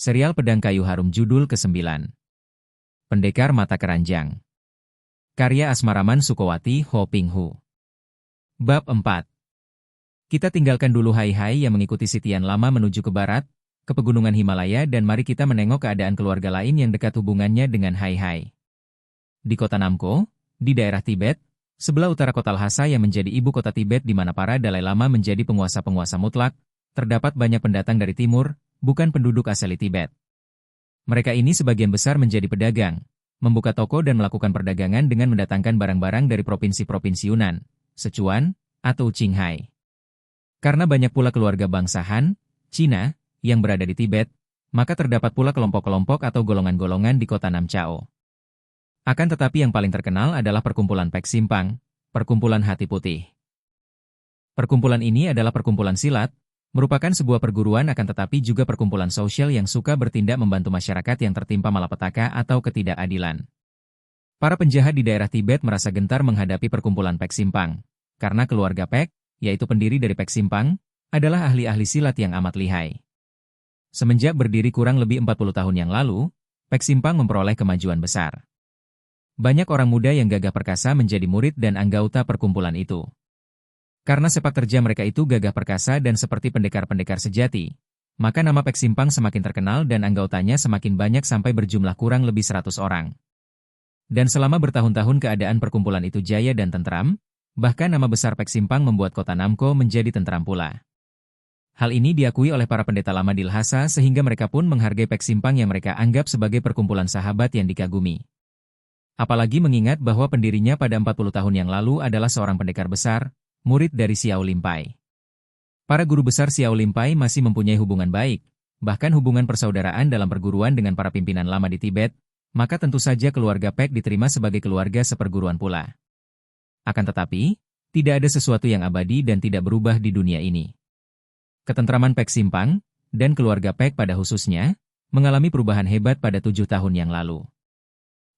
Serial Pedang Kayu Harum judul ke-9. Pendekar Mata Keranjang. Karya Asmaraman Sukowati Ho Ping Hu. Bab 4. Kita tinggalkan dulu Hai Hai yang mengikuti Sitian Lama menuju ke barat, ke pegunungan Himalaya, dan mari kita menengok keadaan keluarga lain yang dekat hubungannya dengan Hai Hai. Di kota Namko, di daerah Tibet, sebelah utara kota Lhasa yang menjadi ibu kota Tibet di mana para Dalai Lama menjadi penguasa-penguasa mutlak, terdapat banyak pendatang dari timur, bukan penduduk asli Tibet. Mereka ini sebagian besar menjadi pedagang, membuka toko dan melakukan perdagangan dengan mendatangkan barang-barang dari provinsi-provinsi Yunan, Sichuan, atau Qinghai. Karena banyak pula keluarga bangsa Han, Cina, yang berada di Tibet, maka terdapat pula kelompok-kelompok atau golongan-golongan di kota Namchao. Akan tetapi yang paling terkenal adalah perkumpulan Pek Simpang, perkumpulan Hati Putih. Perkumpulan ini adalah perkumpulan silat, merupakan sebuah perguruan akan tetapi juga perkumpulan sosial yang suka bertindak membantu masyarakat yang tertimpa malapetaka atau ketidakadilan. Para penjahat di daerah Tibet merasa gentar menghadapi perkumpulan Pek Simpang, karena keluarga Pek, yaitu pendiri dari Pek Simpang, adalah ahli-ahli silat yang amat lihai. Semenjak berdiri kurang lebih 40 tahun yang lalu, Pek Simpang memperoleh kemajuan besar. Banyak orang muda yang gagah perkasa menjadi murid dan anggota perkumpulan itu. Karena sepak terjang mereka itu gagah perkasa dan seperti pendekar-pendekar sejati, maka nama Pek Simpang semakin terkenal dan anggotanya semakin banyak sampai berjumlah kurang lebih 100 orang. Dan selama bertahun-tahun keadaan perkumpulan itu jaya dan tentram, bahkan nama besar Pek Simpang membuat kota Namko menjadi tentram pula. Hal ini diakui oleh para pendeta lama di Lhasa sehingga mereka pun menghargai Pek Simpang yang mereka anggap sebagai perkumpulan sahabat yang dikagumi. Apalagi mengingat bahwa pendirinya pada 40 tahun yang lalu adalah seorang pendekar besar, murid dari Xiao Limpai. Para guru besar Xiao Limpai masih mempunyai hubungan baik, bahkan hubungan persaudaraan dalam perguruan dengan para pimpinan lama di Tibet, maka tentu saja keluarga Pek diterima sebagai keluarga seperguruan pula. Akan tetapi, tidak ada sesuatu yang abadi dan tidak berubah di dunia ini. Ketentraman Pek Simpang, dan keluarga Pek pada khususnya, mengalami perubahan hebat pada 7 tahun yang lalu.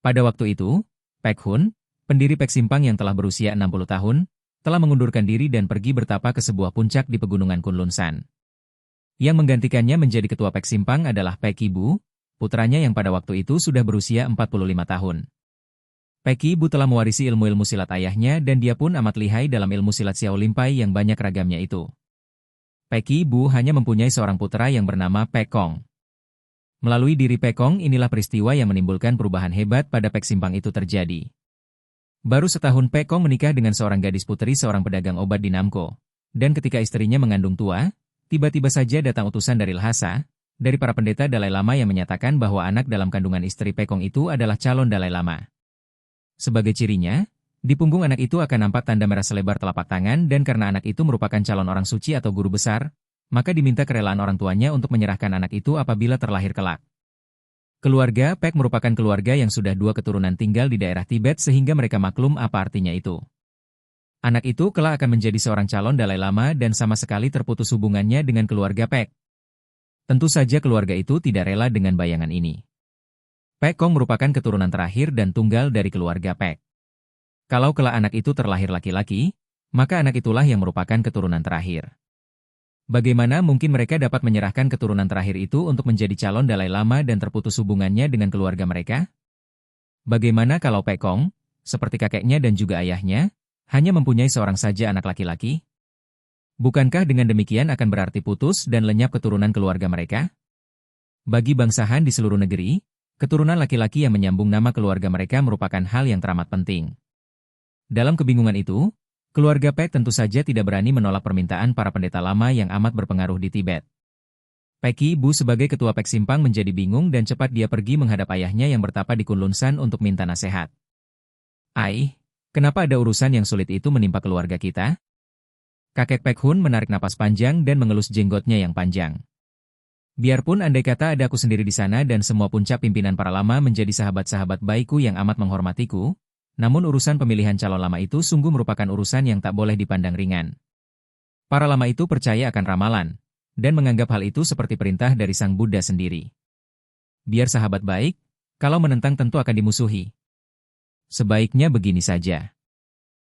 Pada waktu itu, Pek Hun, pendiri Pek Simpang yang telah berusia 60 tahun, telah mengundurkan diri dan pergi bertapa ke sebuah puncak di pegunungan Kunlun San. Yang menggantikannya menjadi ketua Pek Simpang adalah Pek Kibu, putranya yang pada waktu itu sudah berusia 45 tahun. Pek Kibu telah mewarisi ilmu-ilmu silat ayahnya dan dia pun amat lihai dalam ilmu silat Xiao Limpai yang banyak ragamnya itu. Pek Kibu hanya mempunyai seorang putra yang bernama Pek Kong. Melalui diri Pek Kong inilah peristiwa yang menimbulkan perubahan hebat pada Pek Simpang itu terjadi. Baru setahun Pek Kong menikah dengan seorang gadis putri seorang pedagang obat di Namko. Dan ketika istrinya mengandung tua, tiba-tiba saja datang utusan dari Lhasa, dari para pendeta Dalai Lama yang menyatakan bahwa anak dalam kandungan istri Pek Kong itu adalah calon Dalai Lama. Sebagai cirinya, di punggung anak itu akan nampak tanda merah selebar telapak tangan dan karena anak itu merupakan calon orang suci atau guru besar, maka diminta kerelaan orang tuanya untuk menyerahkan anak itu apabila terlahir kelak. Keluarga Pek merupakan keluarga yang sudah 2 keturunan tinggal di daerah Tibet sehingga mereka maklum apa artinya itu. Anak itu kelak akan menjadi seorang calon Dalai Lama dan sama sekali terputus hubungannya dengan keluarga Pek. Tentu saja keluarga itu tidak rela dengan bayangan ini. Pek Kong merupakan keturunan terakhir dan tunggal dari keluarga Pek. Kalau kelak anak itu terlahir laki-laki, maka anak itulah yang merupakan keturunan terakhir. Bagaimana mungkin mereka dapat menyerahkan keturunan terakhir itu untuk menjadi calon Dalai Lama dan terputus hubungannya dengan keluarga mereka? Bagaimana kalau Pek Kong, seperti kakeknya dan juga ayahnya, hanya mempunyai seorang saja anak laki-laki? Bukankah dengan demikian akan berarti putus dan lenyap keturunan keluarga mereka? Bagi bangsa Han di seluruh negeri, keturunan laki-laki yang menyambung nama keluarga mereka merupakan hal yang teramat penting. Dalam kebingungan itu, keluarga Pek tentu saja tidak berani menolak permintaan para pendeta lama yang amat berpengaruh di Tibet. Pek Kibu sebagai ketua Pek Simpang menjadi bingung dan cepat dia pergi menghadap ayahnya yang bertapa di Kunlun San untuk minta nasihat. "Ai, kenapa ada urusan yang sulit itu menimpa keluarga kita?" Kakek Pek Hun menarik napas panjang dan mengelus jenggotnya yang panjang. "Biarpun andai kata ada aku sendiri di sana dan semua puncak pimpinan para lama menjadi sahabat-sahabat baikku yang amat menghormatiku, namun urusan pemilihan calon lama itu sungguh merupakan urusan yang tak boleh dipandang ringan. Para lama itu percaya akan ramalan, dan menganggap hal itu seperti perintah dari Sang Buddha sendiri. Biar sahabat baik, kalau menentang tentu akan dimusuhi. Sebaiknya begini saja.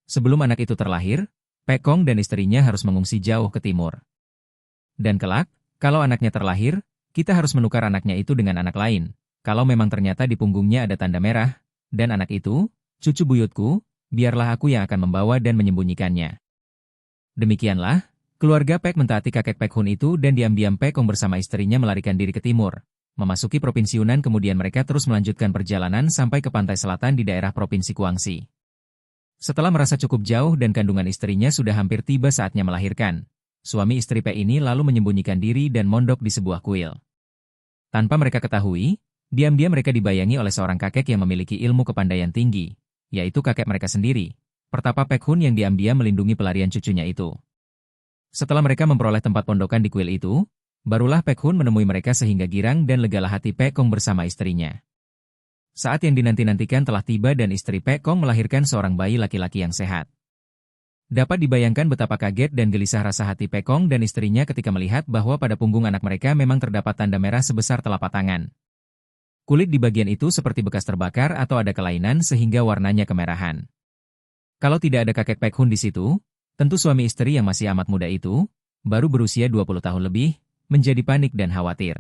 Sebelum anak itu terlahir, Pek Kong dan istrinya harus mengungsi jauh ke timur. Dan kelak, kalau anaknya terlahir, Kita harus menukar anaknya itu dengan anak lain. Kalau memang ternyata di punggungnya ada tanda merah, dan anak itu, cucu buyutku, biarlah aku yang akan membawa dan menyembunyikannya. Demikianlah, keluarga Pek mentaati kakek Pek Hun itu dan diam-diam Pek Kong bersama istrinya melarikan diri ke timur. Memasuki Provinsi Yunnan kemudian mereka terus melanjutkan perjalanan sampai ke pantai selatan di daerah Provinsi Guangxi. Setelah merasa cukup jauh dan kandungan istrinya sudah hampir tiba saatnya melahirkan, suami istri Pek ini lalu menyembunyikan diri dan mondok di sebuah kuil. Tanpa mereka ketahui, diam-diam mereka dibayangi oleh seorang kakek yang memiliki ilmu kepandaian tinggi, yaitu kakek mereka sendiri, Pertapa Pek Hun yang diam-diam melindungi pelarian cucunya itu. Setelah mereka memperoleh tempat pondokan di kuil itu, barulah Pek Hun menemui mereka sehingga girang dan legalah hati Pek Kong bersama istrinya. Saat yang dinanti-nantikan telah tiba dan istri Pek Kong melahirkan seorang bayi laki-laki yang sehat. Dapat dibayangkan betapa kaget dan gelisah rasa hati Pek Kong dan istrinya ketika melihat bahwa pada punggung anak mereka memang terdapat tanda merah sebesar telapak tangan. Kulit di bagian itu seperti bekas terbakar atau ada kelainan sehingga warnanya kemerahan. Kalau tidak ada kakek Pek Hun di situ, tentu suami istri yang masih amat muda itu, baru berusia 20 tahun lebih, menjadi panik dan khawatir.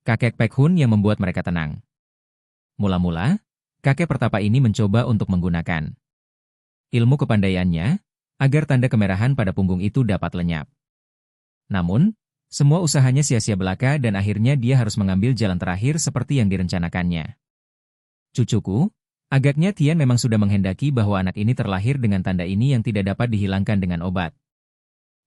Kakek Pek Hun yang membuat mereka tenang. Mula-mula, kakek pertapa ini mencoba untuk menggunakan ilmu kepandaiannya, agar tanda kemerahan pada punggung itu dapat lenyap. Namun, semua usahanya sia-sia belaka dan akhirnya dia harus mengambil jalan terakhir seperti yang direncanakannya. Cucuku, agaknya Tian memang sudah menghendaki bahwa anak ini terlahir dengan tanda ini yang tidak dapat dihilangkan dengan obat.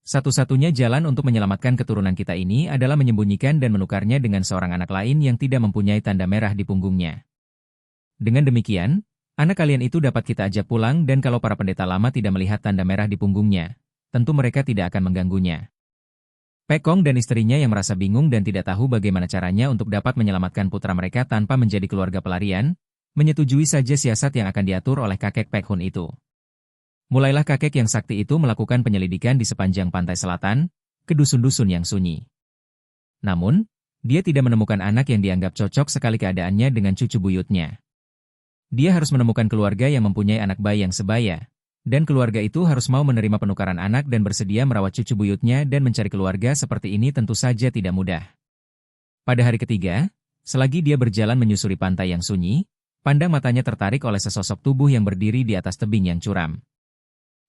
Satu-satunya jalan untuk menyelamatkan keturunan kita ini adalah menyembunyikan dan menukarnya dengan seorang anak lain yang tidak mempunyai tanda merah di punggungnya. Dengan demikian, anak kalian itu dapat kita ajak pulang dan kalau para pendeta lama tidak melihat tanda merah di punggungnya, tentu mereka tidak akan mengganggunya. Pek Kong dan istrinya yang merasa bingung dan tidak tahu bagaimana caranya untuk dapat menyelamatkan putra mereka tanpa menjadi keluarga pelarian, menyetujui saja siasat yang akan diatur oleh kakek Pek Hun itu. Mulailah kakek yang sakti itu melakukan penyelidikan di sepanjang pantai selatan, ke dusun-dusun yang sunyi. Namun, dia tidak menemukan anak yang dianggap cocok sekali keadaannya dengan cucu buyutnya. Dia harus menemukan keluarga yang mempunyai anak bayi yang sebaya, dan keluarga itu harus mau menerima penukaran anak dan bersedia merawat cucu buyutnya dan mencari keluarga seperti ini tentu saja tidak mudah. Pada hari ketiga, selagi dia berjalan menyusuri pantai yang sunyi, pandang matanya tertarik oleh sesosok tubuh yang berdiri di atas tebing yang curam.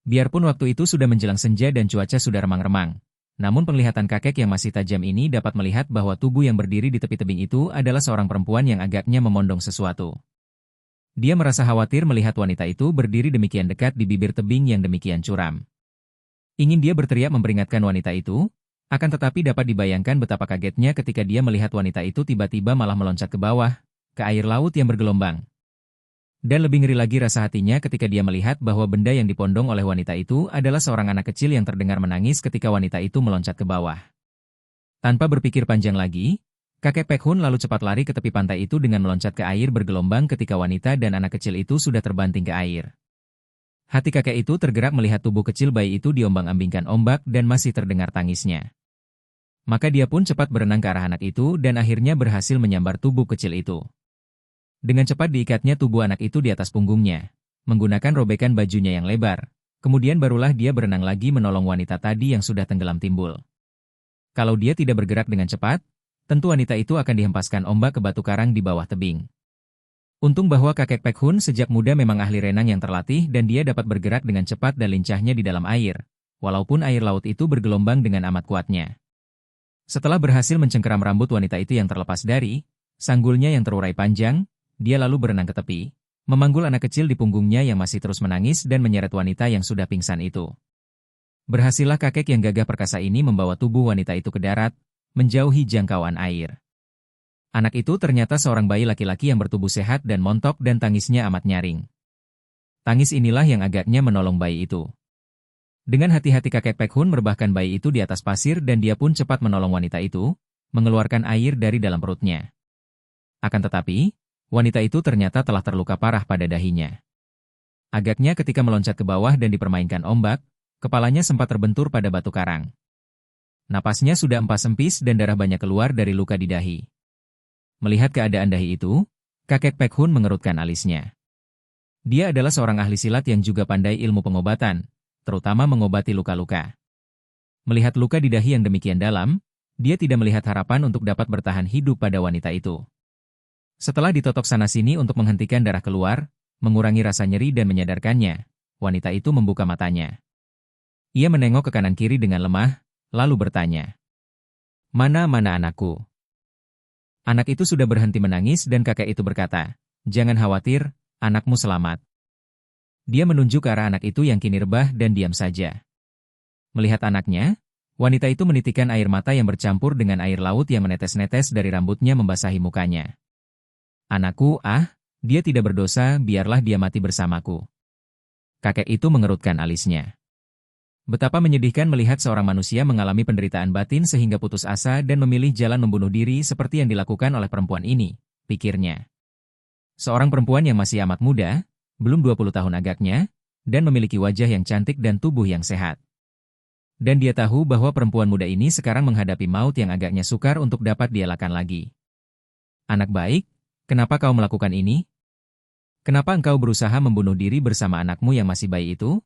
Biarpun waktu itu sudah menjelang senja dan cuaca sudah remang-remang, namun penglihatan kakek yang masih tajam ini dapat melihat bahwa tubuh yang berdiri di tepi tebing itu adalah seorang perempuan yang agaknya memondong sesuatu. Dia merasa khawatir melihat wanita itu berdiri demikian dekat di bibir tebing yang demikian curam. Ingin dia berteriak memperingatkan wanita itu, akan tetapi dapat dibayangkan betapa kagetnya ketika dia melihat wanita itu tiba-tiba malah meloncat ke bawah, ke air laut yang bergelombang. Dan lebih ngeri lagi rasa hatinya ketika dia melihat bahwa benda yang dipondong oleh wanita itu adalah seorang anak kecil yang terdengar menangis ketika wanita itu meloncat ke bawah. Tanpa berpikir panjang lagi, kakek Pek Hun lalu cepat lari ke tepi pantai itu dengan meloncat ke air bergelombang ketika wanita dan anak kecil itu sudah terbanting ke air. Hati kakek itu tergerak melihat tubuh kecil bayi itu diombang-ambingkan ombak dan masih terdengar tangisnya. Maka dia pun cepat berenang ke arah anak itu dan akhirnya berhasil menyambar tubuh kecil itu. Dengan cepat diikatnya tubuh anak itu di atas punggungnya, menggunakan robekan bajunya yang lebar, kemudian barulah dia berenang lagi menolong wanita tadi yang sudah tenggelam timbul. Kalau dia tidak bergerak dengan cepat, tentu wanita itu akan dihempaskan ombak ke batu karang di bawah tebing. Untung bahwa kakek Pek Hun sejak muda memang ahli renang yang terlatih dan dia dapat bergerak dengan cepat dan lincahnya di dalam air, walaupun air laut itu bergelombang dengan amat kuatnya. Setelah berhasil mencengkeram rambut wanita itu yang terlepas dari sanggulnya yang terurai panjang, dia lalu berenang ke tepi, memanggul anak kecil di punggungnya yang masih terus menangis dan menyeret wanita yang sudah pingsan itu. Berhasillah kakek yang gagah perkasa ini membawa tubuh wanita itu ke darat, menjauhi jangkauan air. Anak itu ternyata seorang bayi laki-laki yang bertubuh sehat dan montok dan tangisnya amat nyaring. Tangis inilah yang agaknya menolong bayi itu. Dengan hati-hati kakek Pek Hun merebahkan bayi itu di atas pasir dan dia pun cepat menolong wanita itu, mengeluarkan air dari dalam perutnya. Akan tetapi, wanita itu ternyata telah terluka parah pada dahinya. Agaknya ketika meloncat ke bawah dan dipermainkan ombak, kepalanya sempat terbentur pada batu karang. Napasnya sudah empas-empis dan darah banyak keluar dari luka di dahi. Melihat keadaan dahi itu, kakek Pek Hun mengerutkan alisnya. Dia adalah seorang ahli silat yang juga pandai ilmu pengobatan, terutama mengobati luka-luka. Melihat luka di dahi yang demikian dalam, Dia tidak melihat harapan untuk dapat bertahan hidup pada wanita itu. Setelah ditotok sana-sini untuk menghentikan darah keluar, mengurangi rasa nyeri dan menyadarkannya, wanita itu membuka matanya. Ia menengok ke kanan-kiri dengan lemah, lalu bertanya, "Mana anakku?" Anak itu sudah berhenti menangis dan kakek itu berkata, "Jangan khawatir, anakmu selamat." Dia menunjuk ke arah anak itu yang kini rebah dan diam saja. Melihat anaknya, wanita itu menitikkan air mata yang bercampur dengan air laut yang menetes-netes dari rambutnya membasahi mukanya. "Anakku, dia tidak berdosa, biarlah dia mati bersamaku." Kakek itu mengerutkan alisnya. Betapa menyedihkan melihat seorang manusia mengalami penderitaan batin sehingga putus asa dan memilih jalan membunuh diri seperti yang dilakukan oleh perempuan ini, pikirnya. Seorang perempuan yang masih amat muda, belum 20 tahun agaknya, dan memiliki wajah yang cantik dan tubuh yang sehat. Dan dia tahu bahwa perempuan muda ini sekarang menghadapi maut yang agaknya sukar untuk dapat dielakkan lagi. "Anak baik, kenapa kau melakukan ini? Kenapa engkau berusaha membunuh diri bersama anakmu yang masih bayi itu?"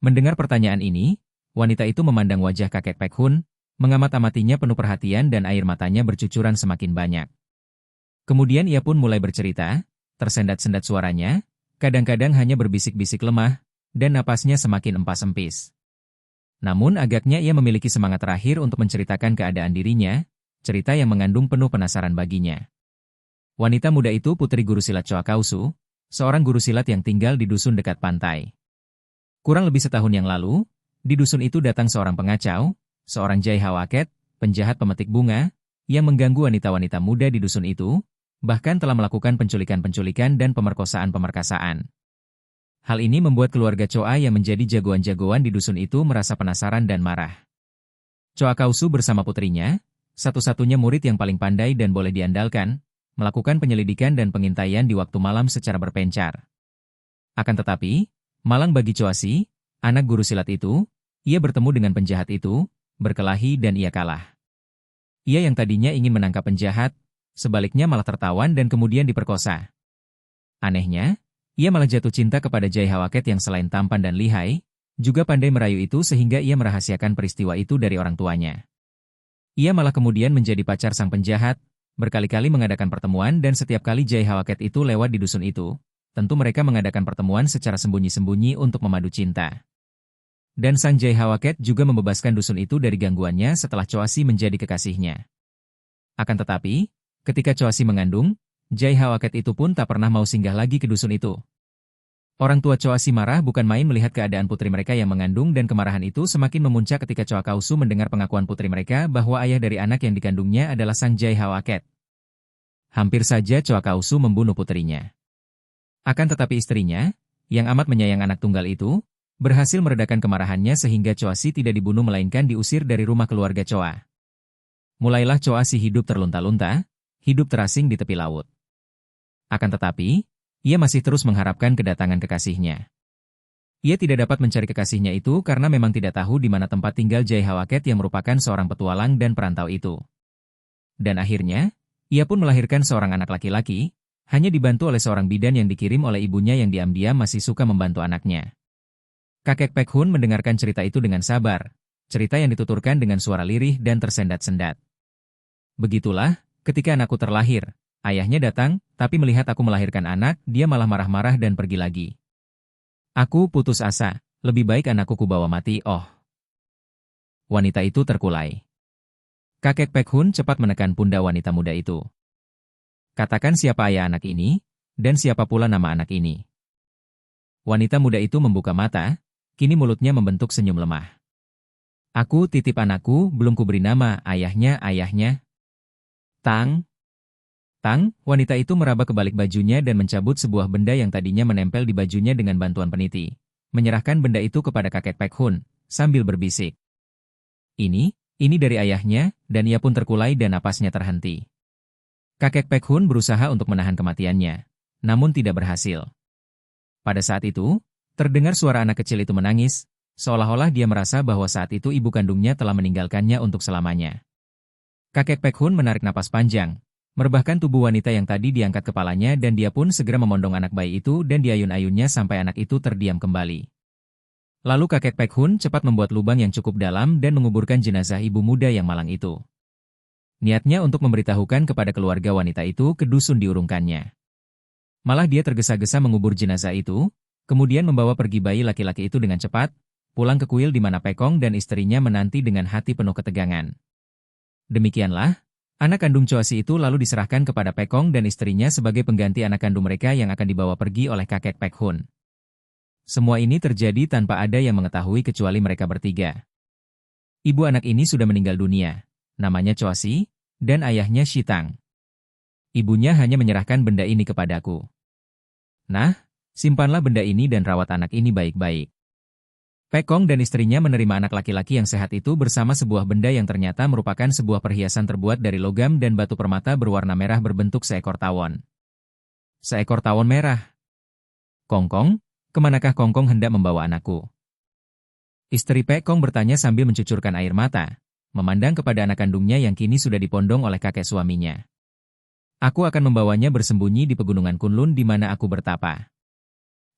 Mendengar pertanyaan ini, wanita itu memandang wajah kakek Pek Hun, mengamat-amatinya penuh perhatian dan air matanya bercucuran semakin banyak. Kemudian ia pun mulai bercerita, tersendat-sendat suaranya, kadang-kadang hanya berbisik-bisik lemah, dan napasnya semakin empas-empis. Namun agaknya ia memiliki semangat terakhir untuk menceritakan keadaan dirinya, cerita yang mengandung penuh penasaran baginya. Wanita muda itu putri guru silat Choa Kausu, seorang guru silat yang tinggal di dusun dekat pantai. Kurang lebih setahun yang lalu, di dusun itu datang seorang pengacau, seorang Jai Hawaket, penjahat pemetik bunga, yang mengganggu wanita-wanita muda di dusun itu, bahkan telah melakukan penculikan-penculikan dan pemerkosaan-pemerkasaan. Hal ini membuat keluarga Choa yang menjadi jagoan-jagoan di dusun itu merasa penasaran dan marah. Choa Kausu bersama putrinya, satu-satunya murid yang paling pandai dan boleh diandalkan, melakukan penyelidikan dan pengintaian di waktu malam secara berpencar. Akan tetapi, malang bagi Choasi, anak guru silat itu, ia bertemu dengan penjahat itu, berkelahi dan ia kalah. Ia yang tadinya ingin menangkap penjahat, sebaliknya malah tertawan dan kemudian diperkosa. Anehnya, ia malah jatuh cinta kepada Jai Hawaket yang selain tampan dan lihai, juga pandai merayu itu sehingga ia merahasiakan peristiwa itu dari orang tuanya. Ia malah kemudian menjadi pacar sang penjahat, berkali-kali mengadakan pertemuan dan setiap kali Jai Hawaket itu lewat di dusun itu, tentu mereka mengadakan pertemuan secara sembunyi-sembunyi untuk memadu cinta. Dan sang Jai Hawaket juga membebaskan dusun itu dari gangguannya setelah Choasi menjadi kekasihnya. Akan tetapi, ketika Choasi mengandung, Jai Hawaket itu pun tak pernah mau singgah lagi ke dusun itu. Orang tua Choasi marah bukan main melihat keadaan putri mereka yang mengandung dan kemarahan itu semakin memuncak ketika Choa Kausu mendengar pengakuan putri mereka bahwa ayah dari anak yang dikandungnya adalah sang Jai Hawaket. Hampir saja Choa Kausu membunuh putrinya. Akan tetapi istrinya, yang amat menyayang anak tunggal itu, berhasil meredakan kemarahannya sehingga Choasi tidak dibunuh melainkan diusir dari rumah keluarga Choa. Mulailah Choasi hidup terlunta-lunta, hidup terasing di tepi laut. Akan tetapi, ia masih terus mengharapkan kedatangan kekasihnya. Ia tidak dapat mencari kekasihnya itu karena memang tidak tahu di mana tempat tinggal Jai Hawaket yang merupakan seorang petualang dan perantau itu. Dan akhirnya, ia pun melahirkan seorang anak laki-laki, hanya dibantu oleh seorang bidan yang dikirim oleh ibunya yang diam-diam masih suka membantu anaknya. Kakek Pek Hun mendengarkan cerita itu dengan sabar, cerita yang dituturkan dengan suara lirih dan tersendat-sendat. "Begitulah, ketika anakku terlahir, ayahnya datang, tapi melihat aku melahirkan anak, dia malah marah-marah dan pergi lagi. Aku putus asa, lebih baik anakku kubawa mati, oh." Wanita itu terkulai. Kakek Pek Hun cepat menekan pundak wanita muda itu. "Katakan siapa ayah anak ini, dan siapa pula nama anak ini." Wanita muda itu membuka mata, kini mulutnya membentuk senyum lemah. "Aku titip anakku, belum kuberi nama, ayahnya. Tang." Wanita itu meraba ke balik bajunya dan mencabut sebuah benda yang tadinya menempel di bajunya dengan bantuan peniti. Menyerahkan benda itu kepada kakek Pek Hun, sambil berbisik. Ini dari ayahnya, dan ia pun terkulai dan napasnya terhenti. Kakek Pek Hun berusaha untuk menahan kematiannya, namun tidak berhasil. Pada saat itu, terdengar suara anak kecil itu menangis, seolah-olah dia merasa bahwa saat itu ibu kandungnya telah meninggalkannya untuk selamanya. Kakek Pek Hun menarik napas panjang, merebahkan tubuh wanita yang tadi diangkat kepalanya dan dia pun segera memondong anak bayi itu dan diayun-ayunnya sampai anak itu terdiam kembali. Lalu kakek Pek Hun cepat membuat lubang yang cukup dalam dan menguburkan jenazah ibu muda yang malang itu. Niatnya untuk memberitahukan kepada keluarga wanita itu ke dusun diurungkannya. Malah dia tergesa-gesa mengubur jenazah itu, kemudian membawa pergi bayi laki-laki itu dengan cepat, pulang ke kuil di mana Pekong dan istrinya menanti dengan hati penuh ketegangan. Demikianlah, anak kandung Choasi itu lalu diserahkan kepada Pekong dan istrinya sebagai pengganti anak kandung mereka yang akan dibawa pergi oleh kakek Pek Hun. Semua ini terjadi tanpa ada yang mengetahui kecuali mereka bertiga. Ibu anak ini sudah meninggal dunia, namanya Choasi, dan ayahnya Shitang. Ibunya hanya menyerahkan benda ini kepadaku. Nah, simpanlah benda ini dan rawat anak ini baik-baik. Pekong dan istrinya menerima anak laki-laki yang sehat itu bersama sebuah benda yang ternyata merupakan sebuah perhiasan terbuat dari logam dan batu permata berwarna merah berbentuk seekor tawon. Seekor tawon merah. Kongkong, kemanakah Kongkong hendak membawa anakku? Istri Pekong bertanya sambil mencucurkan air mata, memandang kepada anak kandungnya yang kini sudah dipondong oleh kakek suaminya. Aku akan membawanya bersembunyi di pegunungan Kunlun di mana aku bertapa.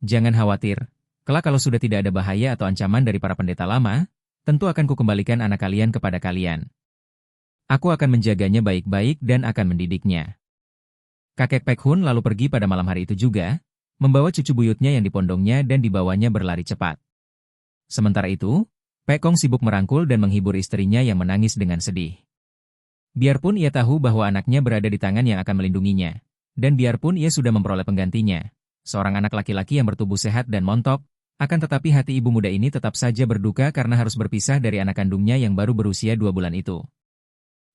Jangan khawatir. Kelak kalau sudah tidak ada bahaya atau ancaman dari para pendeta lama, tentu akan kukembalikan anak kalian kepada kalian. Aku akan menjaganya baik-baik dan akan mendidiknya. Kakek Pek Hun lalu pergi pada malam hari itu juga, membawa cucu buyutnya yang dipondongnya dan dibawanya berlari cepat. Sementara itu, Pekong sibuk merangkul dan menghibur istrinya yang menangis dengan sedih. Biarpun ia tahu bahwa anaknya berada di tangan yang akan melindunginya, dan biarpun ia sudah memperoleh penggantinya, seorang anak laki-laki yang bertubuh sehat dan montok, akan tetapi hati ibu muda ini tetap saja berduka karena harus berpisah dari anak kandungnya yang baru berusia 2 bulan itu.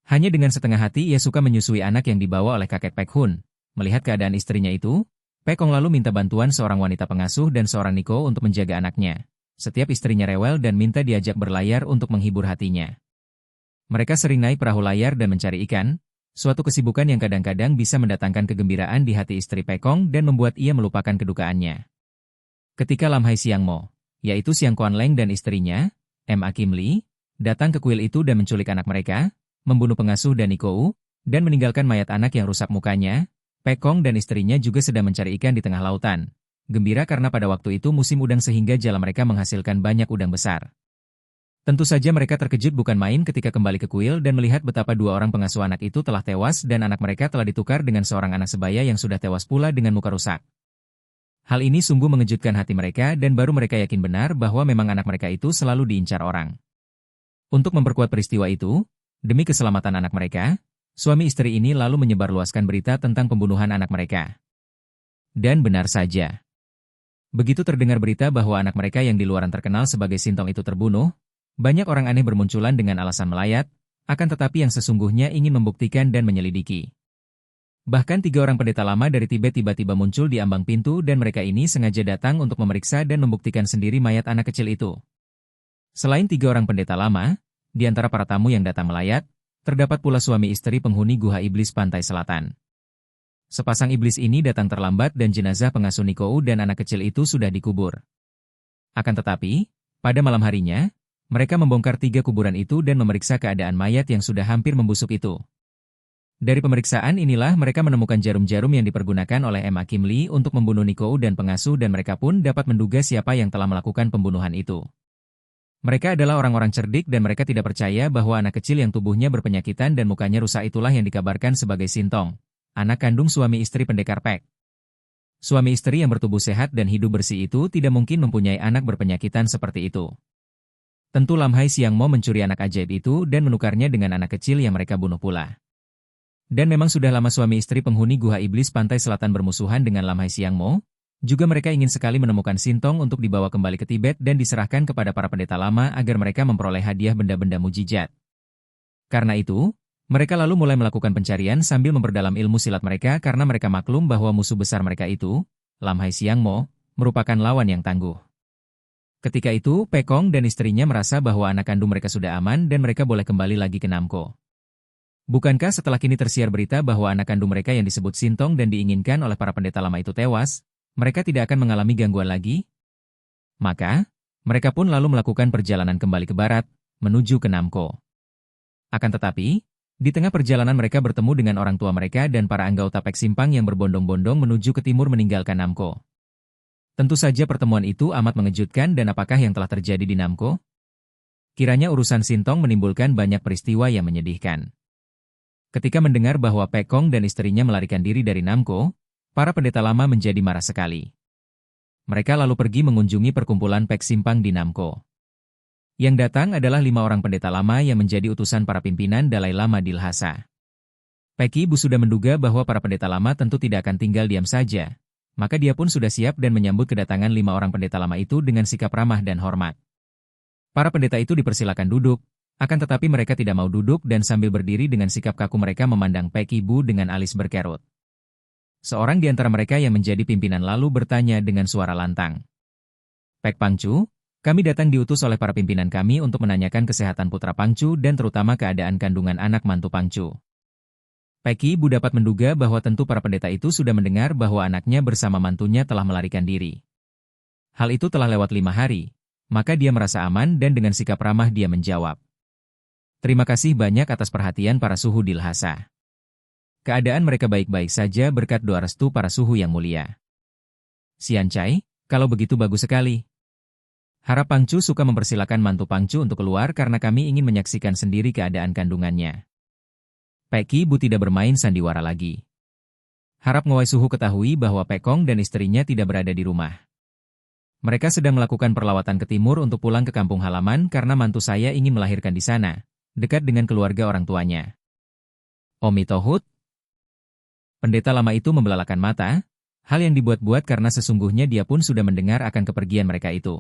Hanya dengan setengah hati ia suka menyusui anak yang dibawa oleh kakek Pek Hun. Melihat keadaan istrinya itu, Pekong lalu minta bantuan seorang wanita pengasuh dan seorang niko untuk menjaga anaknya. Setiap istrinya rewel dan minta diajak berlayar untuk menghibur hatinya. Mereka sering naik perahu layar dan mencari ikan, suatu kesibukan yang kadang-kadang bisa mendatangkan kegembiraan di hati istri Pekong dan membuat ia melupakan kedukaannya. Ketika Lam Hai Siang Mo, yaitu Siang Kuan Leng dan istrinya, Ma Kim Li, datang ke kuil itu dan menculik anak mereka, membunuh pengasuh dan Nikou, dan meninggalkan mayat anak yang rusak mukanya, Pekong dan istrinya juga sedang mencari ikan di tengah lautan. Gembira karena pada waktu itu musim udang sehingga jala mereka menghasilkan banyak udang besar. Tentu saja mereka terkejut bukan main ketika kembali ke kuil dan melihat betapa dua orang pengasuh anak itu telah tewas dan anak mereka telah ditukar dengan seorang anak sebaya yang sudah tewas pula dengan muka rusak. Hal ini sungguh mengejutkan hati mereka dan baru mereka yakin benar bahwa memang anak mereka itu selalu diincar orang. Untuk memperkuat peristiwa itu, demi keselamatan anak mereka, suami istri ini lalu menyebarluaskan berita tentang pembunuhan anak mereka. Dan benar saja. Begitu terdengar berita bahwa anak mereka yang di luaran terkenal sebagai Sintong itu terbunuh, banyak orang aneh bermunculan dengan alasan melayat, akan tetapi yang sesungguhnya ingin membuktikan dan menyelidiki. Bahkan 3 orang pendeta lama dari Tibet tiba-tiba muncul di ambang pintu dan mereka ini sengaja datang untuk memeriksa dan membuktikan sendiri mayat anak kecil itu. Selain 3 orang pendeta lama, di antara para tamu yang datang melayat, terdapat pula suami istri penghuni Guha Iblis Pantai Selatan. Sepasang iblis ini datang terlambat dan jenazah pengasuh Nikou dan anak kecil itu sudah dikubur. Akan tetapi, pada malam harinya, mereka membongkar 3 kuburan itu dan memeriksa keadaan mayat yang sudah hampir membusuk itu. Dari pemeriksaan inilah mereka menemukan jarum-jarum yang dipergunakan oleh Ma Kim Li untuk membunuh Nikou dan pengasuh dan mereka pun dapat menduga siapa yang telah melakukan pembunuhan itu. Mereka adalah orang-orang cerdik dan mereka tidak percaya bahwa anak kecil yang tubuhnya berpenyakitan dan mukanya rusak itulah yang dikabarkan sebagai Sintong, anak kandung suami istri pendekar Pek. Suami istri yang bertubuh sehat dan hidup bersih itu tidak mungkin mempunyai anak berpenyakitan seperti itu. Tentu Lam Hai Siang Mo mencuri anak ajaib itu dan menukarnya dengan anak kecil yang mereka bunuh pula. Dan memang sudah lama suami istri penghuni Guha Iblis Pantai Selatan bermusuhan dengan Lam Hai Siang Mo, juga mereka ingin sekali menemukan Sintong untuk dibawa kembali ke Tibet dan diserahkan kepada para pendeta lama agar mereka memperoleh hadiah benda-benda mujizat. Karena itu, mereka lalu mulai melakukan pencarian sambil memperdalam ilmu silat mereka karena mereka maklum bahwa musuh besar mereka itu, Lam Hai Siang Mo, merupakan lawan yang tangguh. Ketika itu, Pekong dan istrinya merasa bahwa anak kandung mereka sudah aman dan mereka boleh kembali lagi ke Namko. Bukankah setelah kini tersiar berita bahwa anak kandung mereka yang disebut Sintong dan diinginkan oleh para pendeta lama itu tewas, mereka tidak akan mengalami gangguan lagi? Maka, mereka pun lalu melakukan perjalanan kembali ke barat, menuju ke Namko. Akan tetapi, di tengah perjalanan mereka bertemu dengan orang tua mereka dan para anggota Pek Simpang yang berbondong-bondong menuju ke timur meninggalkan Namko. Tentu saja pertemuan itu amat mengejutkan dan apakah yang telah terjadi di Namco? Kiranya urusan Sintong menimbulkan banyak peristiwa yang menyedihkan. Ketika mendengar bahwa Pekong dan istrinya melarikan diri dari Namco, para pendeta lama menjadi marah sekali. Mereka lalu pergi mengunjungi perkumpulan Pek Simpang di Namco. Yang datang adalah 5 orang pendeta lama yang menjadi utusan para pimpinan Dalai Lama di Lhasa. Pek Ibu sudah menduga bahwa para pendeta lama tentu tidak akan tinggal diam saja, maka dia pun sudah siap dan menyambut kedatangan 5 orang pendeta lama itu dengan sikap ramah dan hormat. Para pendeta itu dipersilakan duduk, akan tetapi mereka tidak mau duduk dan sambil berdiri dengan sikap kaku mereka memandang Pek Ibu dengan alis berkerut. Seorang di antara mereka yang menjadi pimpinan lalu bertanya dengan suara lantang. Pek Pangcu, kami datang diutus oleh para pimpinan kami untuk menanyakan kesehatan putra Pangcu dan terutama keadaan kandungan anak mantu Pangcu. Pek Ibu dapat menduga bahwa tentu para pendeta itu sudah mendengar bahwa anaknya bersama mantunya telah melarikan diri. Hal itu telah lewat 5 hari. Maka dia merasa aman dan dengan sikap ramah dia menjawab. Terima kasih banyak atas perhatian para suhu di Lhasa. Keadaan mereka baik-baik saja berkat doa restu para suhu yang mulia. Sian Chai, kalau begitu bagus sekali. Harap Pangcu suka mempersilakan mantu Pangcu untuk keluar karena kami ingin menyaksikan sendiri keadaan kandungannya. Pek Ibu tidak bermain sandiwara lagi. Harap Ngawai Suhu ketahui bahwa Pekong dan istrinya tidak berada di rumah. Mereka sedang melakukan perlawatan ke timur untuk pulang ke kampung halaman karena mantu saya ingin melahirkan di sana, dekat dengan keluarga orang tuanya. Omi Tohut? Pendeta lama itu membelalakan mata, hal yang dibuat-buat karena sesungguhnya dia pun sudah mendengar akan kepergian mereka itu.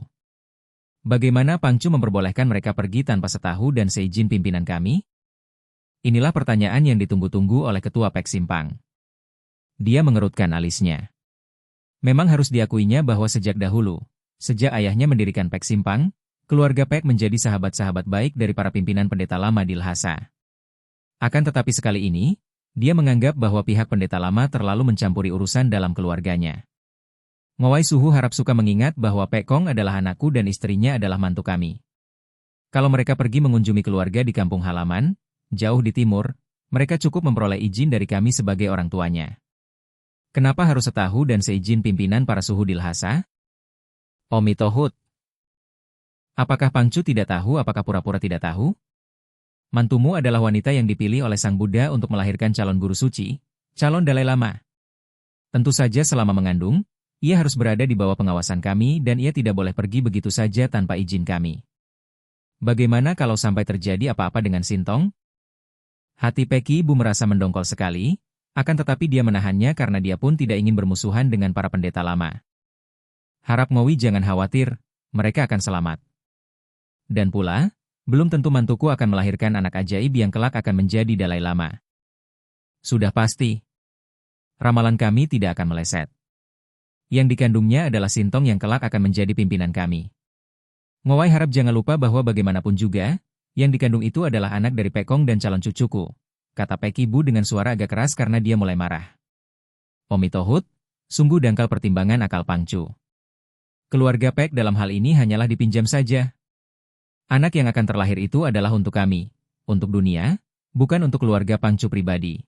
Bagaimana Pangcu memperbolehkan mereka pergi tanpa setahu dan seizin pimpinan kami? Inilah pertanyaan yang ditunggu-tunggu oleh Ketua Pek Simpang. Dia mengerutkan alisnya. Memang harus diakuinya bahwa sejak dahulu, sejak ayahnya mendirikan Pek Simpang, keluarga Pek menjadi sahabat-sahabat baik dari para pimpinan pendeta lama di Lhasa. Akan tetapi sekali ini, dia menganggap bahwa pihak pendeta lama terlalu mencampuri urusan dalam keluarganya. Ngawai Suhu harap suka mengingat bahwa Pekong adalah anakku dan istrinya adalah mantu kami. Kalau mereka pergi mengunjungi keluarga di kampung halaman, jauh di timur, mereka cukup memperoleh izin dari kami sebagai orang tuanya. Kenapa harus setahu dan seizin pimpinan para suhu di Lhasa? Omi Tohut. Apakah Pangcu tidak tahu apakah pura-pura tidak tahu? Mantumu adalah wanita yang dipilih oleh Sang Buddha untuk melahirkan calon guru suci, calon Dalai Lama. Tentu saja selama mengandung, ia harus berada di bawah pengawasan kami dan ia tidak boleh pergi begitu saja tanpa izin kami. Bagaimana kalau sampai terjadi apa-apa dengan Sintong? Hati Pek Ibu merasa mendongkol sekali, akan tetapi dia menahannya karena dia pun tidak ingin bermusuhan dengan para pendeta lama. Harap Ngowi jangan khawatir, mereka akan selamat. Dan pula, belum tentu mantuku akan melahirkan anak ajaib yang kelak akan menjadi Dalai Lama. Sudah pasti. Ramalan kami tidak akan meleset. Yang dikandungnya adalah Sintong yang kelak akan menjadi pimpinan kami. Ngowai harap jangan lupa bahwa bagaimanapun juga, yang dikandung itu adalah anak dari Pekong dan calon cucuku, kata Pek Ibu dengan suara agak keras karena dia mulai marah. Omi Tohut, sungguh dangkal pertimbangan akal Pangcu. Keluarga Pek dalam hal ini hanyalah dipinjam saja. Anak yang akan terlahir itu adalah untuk kami, untuk dunia, bukan untuk keluarga Pangcu pribadi.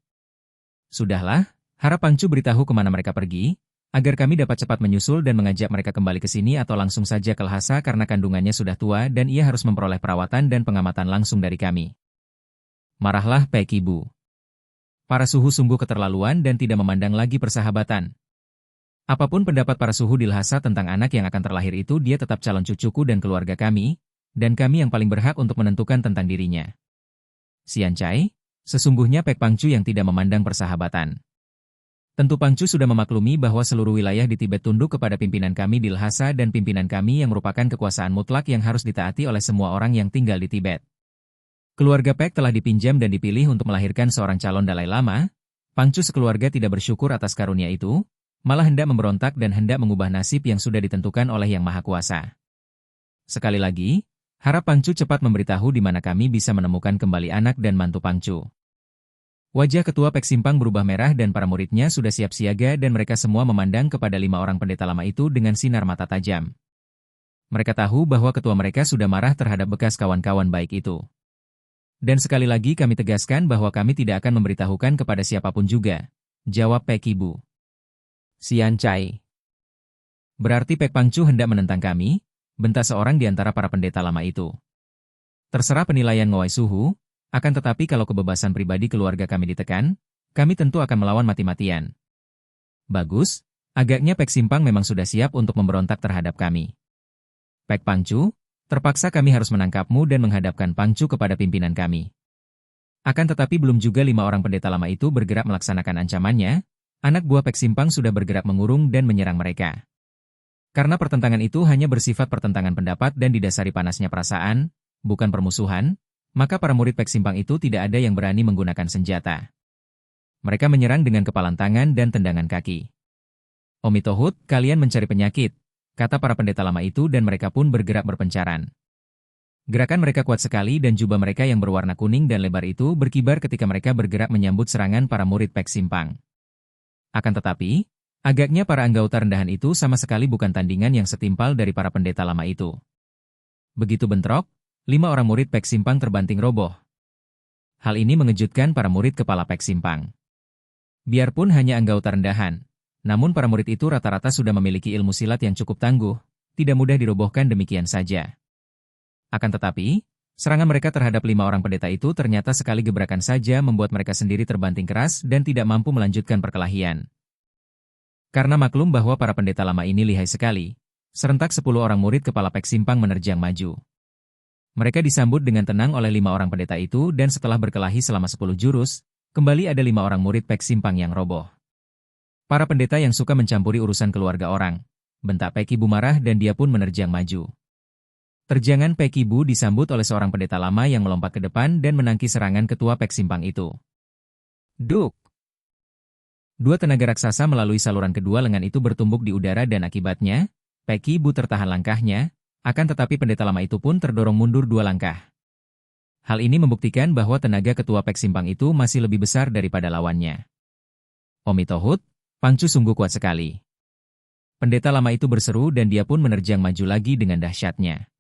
Sudahlah, harap Pangcu beritahu kemana mereka pergi, agar kami dapat cepat menyusul dan mengajak mereka kembali ke sini atau langsung saja ke Lhasa karena kandungannya sudah tua dan ia harus memperoleh perawatan dan pengamatan langsung dari kami. Marahlah Pek Ibu. Para suhu sungguh keterlaluan dan tidak memandang lagi persahabatan. Apapun pendapat para suhu di Lhasa tentang anak yang akan terlahir itu dia tetap calon cucuku dan keluarga kami, dan kami yang paling berhak untuk menentukan tentang dirinya. Sian Chai, sesungguhnya Pek Pangcu yang tidak memandang persahabatan. Tentu Pangcu sudah memaklumi bahwa seluruh wilayah di Tibet tunduk kepada pimpinan kami di Lhasa dan pimpinan kami yang merupakan kekuasaan mutlak yang harus ditaati oleh semua orang yang tinggal di Tibet. Keluarga Pek telah dipinjam dan dipilih untuk melahirkan seorang calon Dalai Lama. Pangcu sekeluarga tidak bersyukur atas karunia itu, malah hendak memberontak dan hendak mengubah nasib yang sudah ditentukan oleh Yang Maha Kuasa. Sekali lagi, harap Pangcu cepat memberitahu di mana kami bisa menemukan kembali anak dan mantu Pangcu. Wajah Ketua Pek Simpang berubah merah dan para muridnya sudah siap siaga dan mereka semua memandang kepada 5 orang pendeta lama itu dengan sinar mata tajam. Mereka tahu bahwa ketua mereka sudah marah terhadap bekas kawan-kawan baik itu. Dan sekali lagi kami tegaskan bahwa kami tidak akan memberitahukan kepada siapapun juga, jawab Pek Ibu. Sian Chai. Berarti Pek Pangcu hendak menentang kami, bentak seorang di antara para pendeta lama itu. Terserah penilaian Ngowai Suhu, akan tetapi kalau kebebasan pribadi keluarga kami ditekan, kami tentu akan melawan mati-matian. Bagus, agaknya Pek Simpang memang sudah siap untuk memberontak terhadap kami. Pek Pangcu, terpaksa kami harus menangkapmu dan menghadapkan Pangcu kepada pimpinan kami. Akan tetapi belum juga 5 orang pendeta lama itu bergerak melaksanakan ancamannya, anak buah Pek Simpang sudah bergerak mengurung dan menyerang mereka. Karena pertentangan itu hanya bersifat pertentangan pendapat dan didasari panasnya perasaan, bukan permusuhan, maka para murid Pek Simpang itu tidak ada yang berani menggunakan senjata. Mereka menyerang dengan kepalan tangan dan tendangan kaki. Omitohut, kalian mencari penyakit, kata para pendeta lama itu dan mereka pun bergerak berpencaran. Gerakan mereka kuat sekali dan jubah mereka yang berwarna kuning dan lebar itu berkibar ketika mereka bergerak menyambut serangan para murid Pek Simpang. Akan tetapi, agaknya para anggota rendahan itu sama sekali bukan tandingan yang setimpal dari para pendeta lama itu. Begitu bentrok, 5 orang murid Pek Simpang terbanting roboh. Hal ini mengejutkan para murid kepala Pek Simpang. Biarpun hanya anggota rendahan, namun para murid itu rata-rata sudah memiliki ilmu silat yang cukup tangguh, tidak mudah dirobohkan demikian saja. Akan tetapi, serangan mereka terhadap 5 orang pendeta itu ternyata sekali gebrakan saja membuat mereka sendiri terbanting keras dan tidak mampu melanjutkan perkelahian. Karena maklum bahwa para pendeta lama ini lihai sekali, serentak 10 orang murid kepala Pek Simpang menerjang maju. Mereka disambut dengan tenang oleh 5 orang pendeta itu dan setelah berkelahi selama 10 jurus, kembali ada 5 orang murid Pek Simpang yang roboh. Para pendeta yang suka mencampuri urusan keluarga orang, bentak Pek Ibu marah dan dia pun menerjang maju. Terjangan Pek Ibu disambut oleh seorang pendeta lama yang melompat ke depan dan menangkis serangan ketua Pek Simpang itu. Duk! 2 tenaga raksasa melalui saluran kedua lengan itu bertumbuk di udara dan akibatnya, Pek Ibu tertahan langkahnya, akan tetapi pendeta lama itu pun terdorong mundur 2 langkah. Hal ini membuktikan bahwa tenaga ketua Pek Simpang itu masih lebih besar daripada lawannya. Omitohut, Pangcu sungguh kuat sekali. Pendeta lama itu berseru dan dia pun menerjang maju lagi dengan dahsyatnya.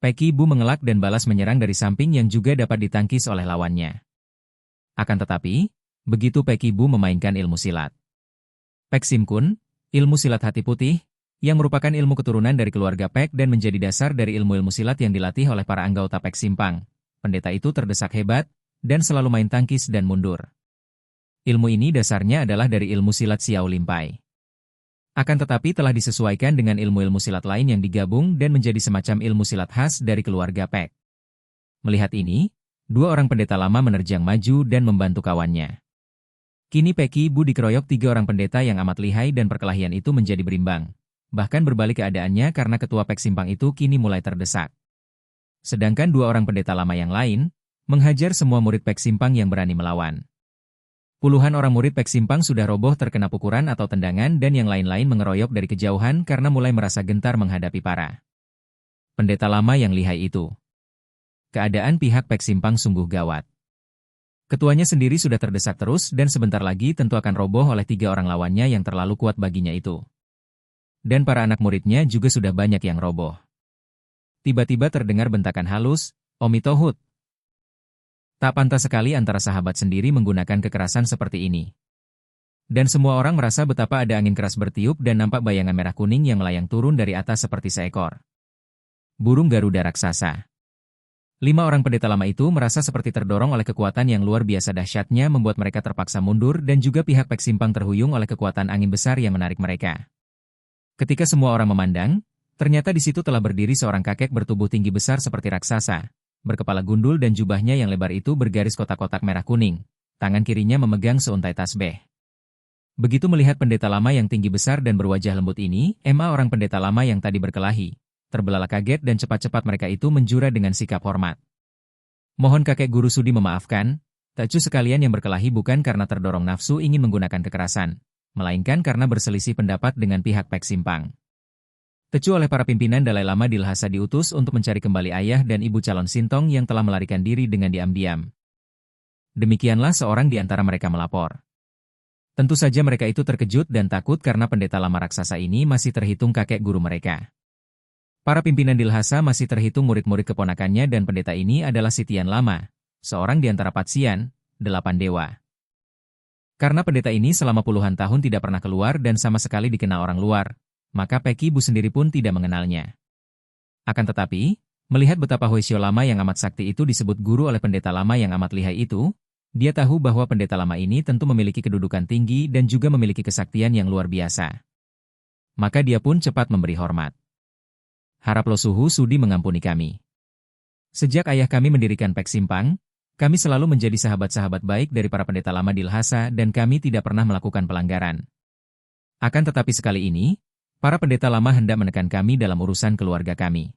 Pek Ibu mengelak dan balas menyerang dari samping yang juga dapat ditangkis oleh lawannya. Akan tetapi, begitu Pek Ibu memainkan ilmu silat. Pek Simkun, ilmu silat hati putih, yang merupakan ilmu keturunan dari keluarga Pek dan menjadi dasar dari ilmu-ilmu silat yang dilatih oleh para anggota Pek Simpang. Pendeta itu terdesak hebat, dan selalu main tangkis dan mundur. Ilmu ini dasarnya adalah dari ilmu silat Xiao Limpai. Akan tetapi telah disesuaikan dengan ilmu-ilmu silat lain yang digabung dan menjadi semacam ilmu silat khas dari keluarga Pek. Melihat ini, 2 orang pendeta lama menerjang maju dan membantu kawannya. Kini Pek Ibu dikeroyok 3 orang pendeta yang amat lihai dan perkelahian itu menjadi berimbang. Bahkan berbalik keadaannya karena ketua Pek Simpang itu kini mulai terdesak. Sedangkan 2 orang pendeta lama yang lain, menghajar semua murid Pek Simpang yang berani melawan. Puluhan orang murid Pek Simpang sudah roboh terkena pukulan atau tendangan dan yang lain-lain mengeroyok dari kejauhan karena mulai merasa gentar menghadapi para pendeta lama yang lihai itu. Keadaan pihak Pek Simpang sungguh gawat. Ketuanya sendiri sudah terdesak terus dan sebentar lagi tentu akan roboh oleh 3 orang lawannya yang terlalu kuat baginya itu. Dan para anak muridnya juga sudah banyak yang roboh. Tiba-tiba terdengar bentakan halus, Omitohut. Tak pantas sekali antara sahabat sendiri menggunakan kekerasan seperti ini. Dan semua orang merasa betapa ada angin keras bertiup dan nampak bayangan merah kuning yang melayang turun dari atas seperti seekor burung Garuda raksasa. 5 orang pendeta lama itu merasa seperti terdorong oleh kekuatan yang luar biasa dahsyatnya membuat mereka terpaksa mundur dan juga pihak Pek Simpang terhuyung oleh kekuatan angin besar yang menarik mereka. Ketika semua orang memandang, ternyata di situ telah berdiri seorang kakek bertubuh tinggi besar seperti raksasa, berkepala gundul dan jubahnya yang lebar itu bergaris kotak-kotak merah kuning. Tangan kirinya memegang seuntai tasbih. Begitu melihat pendeta lama yang tinggi besar dan berwajah lembut ini, Emma orang pendeta lama yang tadi berkelahi, terbelalak kaget dan cepat-cepat mereka itu menjura dengan sikap hormat. Mohon kakek guru sudi memaafkan, Tecu sekalian yang berkelahi bukan karena terdorong nafsu ingin menggunakan kekerasan, melainkan karena berselisih pendapat dengan pihak Pek Simpang. Tecu oleh para pimpinan Dalai Lama di Lhasa diutus untuk mencari kembali ayah dan ibu calon Sintong yang telah melarikan diri dengan diam-diam. Demikianlah seorang di antara mereka melapor. Tentu saja mereka itu terkejut dan takut karena pendeta lama raksasa ini masih terhitung kakek guru mereka. Para pimpinan di Lhasa masih terhitung murid-murid keponakannya dan pendeta ini adalah Sitian Lama, seorang di antara Patsian, 8 dewa. Karena pendeta ini selama puluhan tahun tidak pernah keluar dan sama sekali dikenal orang luar, maka Peki Bu sendiri pun tidak mengenalnya. Akan tetapi, melihat betapa Hoesyo lama yang amat sakti itu disebut guru oleh pendeta lama yang amat lihai itu, dia tahu bahwa pendeta lama ini tentu memiliki kedudukan tinggi dan juga memiliki kesaktian yang luar biasa. Maka dia pun cepat memberi hormat. Harap Lo Suhu sudi mengampuni kami. Sejak ayah kami mendirikan Pek Simpang, kami selalu menjadi sahabat-sahabat baik dari para pendeta lama di Lhasa dan kami tidak pernah melakukan pelanggaran. Akan tetapi sekali ini, para pendeta lama hendak menekan kami dalam urusan keluarga kami.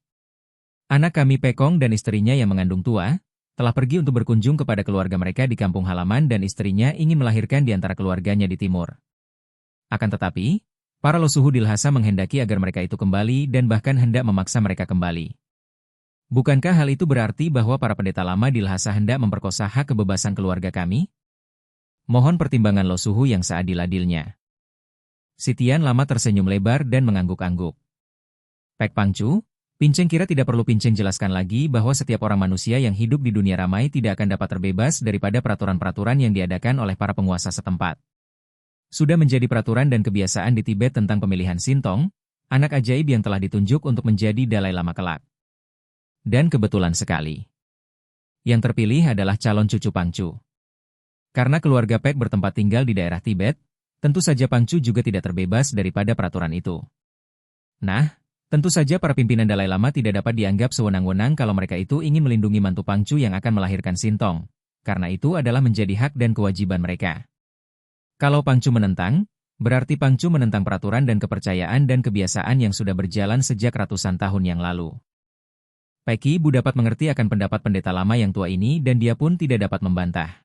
Anak kami Pekong dan istrinya yang mengandung tua, telah pergi untuk berkunjung kepada keluarga mereka di kampung halaman dan istrinya ingin melahirkan di antara keluarganya di timur. Akan tetapi, para Lo Suhu di Lhasa menghendaki agar mereka itu kembali dan bahkan hendak memaksa mereka kembali. Bukankah hal itu berarti bahwa para pendeta lama di Lhasa hendak memperkosa hak kebebasan keluarga kami? Mohon pertimbangan Lo Suhu yang seadil-adilnya. Sitian lama tersenyum lebar dan mengangguk-angguk. Pek Pangcu, Pinceng kira tidak perlu Pinceng jelaskan lagi bahwa setiap orang manusia yang hidup di dunia ramai tidak akan dapat terbebas daripada peraturan-peraturan yang diadakan oleh para penguasa setempat. Sudah menjadi peraturan dan kebiasaan di Tibet tentang pemilihan Sintong, anak ajaib yang telah ditunjuk untuk menjadi Dalai Lama kelak. Dan kebetulan sekali, yang terpilih adalah calon cucu Pangcu. Karena keluarga Pek bertempat tinggal di daerah Tibet, tentu saja Pangcu juga tidak terbebas daripada peraturan itu. Nah, tentu saja para pimpinan Dalai Lama tidak dapat dianggap sewenang-wenang kalau mereka itu ingin melindungi mantu Pangcu yang akan melahirkan Sintong, karena itu adalah menjadi hak dan kewajiban mereka. Kalau Pangcu menentang, berarti Pangcu menentang peraturan dan kepercayaan dan kebiasaan yang sudah berjalan sejak ratusan tahun yang lalu. Peki Bu dapat mengerti akan pendapat pendeta lama yang tua ini dan dia pun tidak dapat membantah.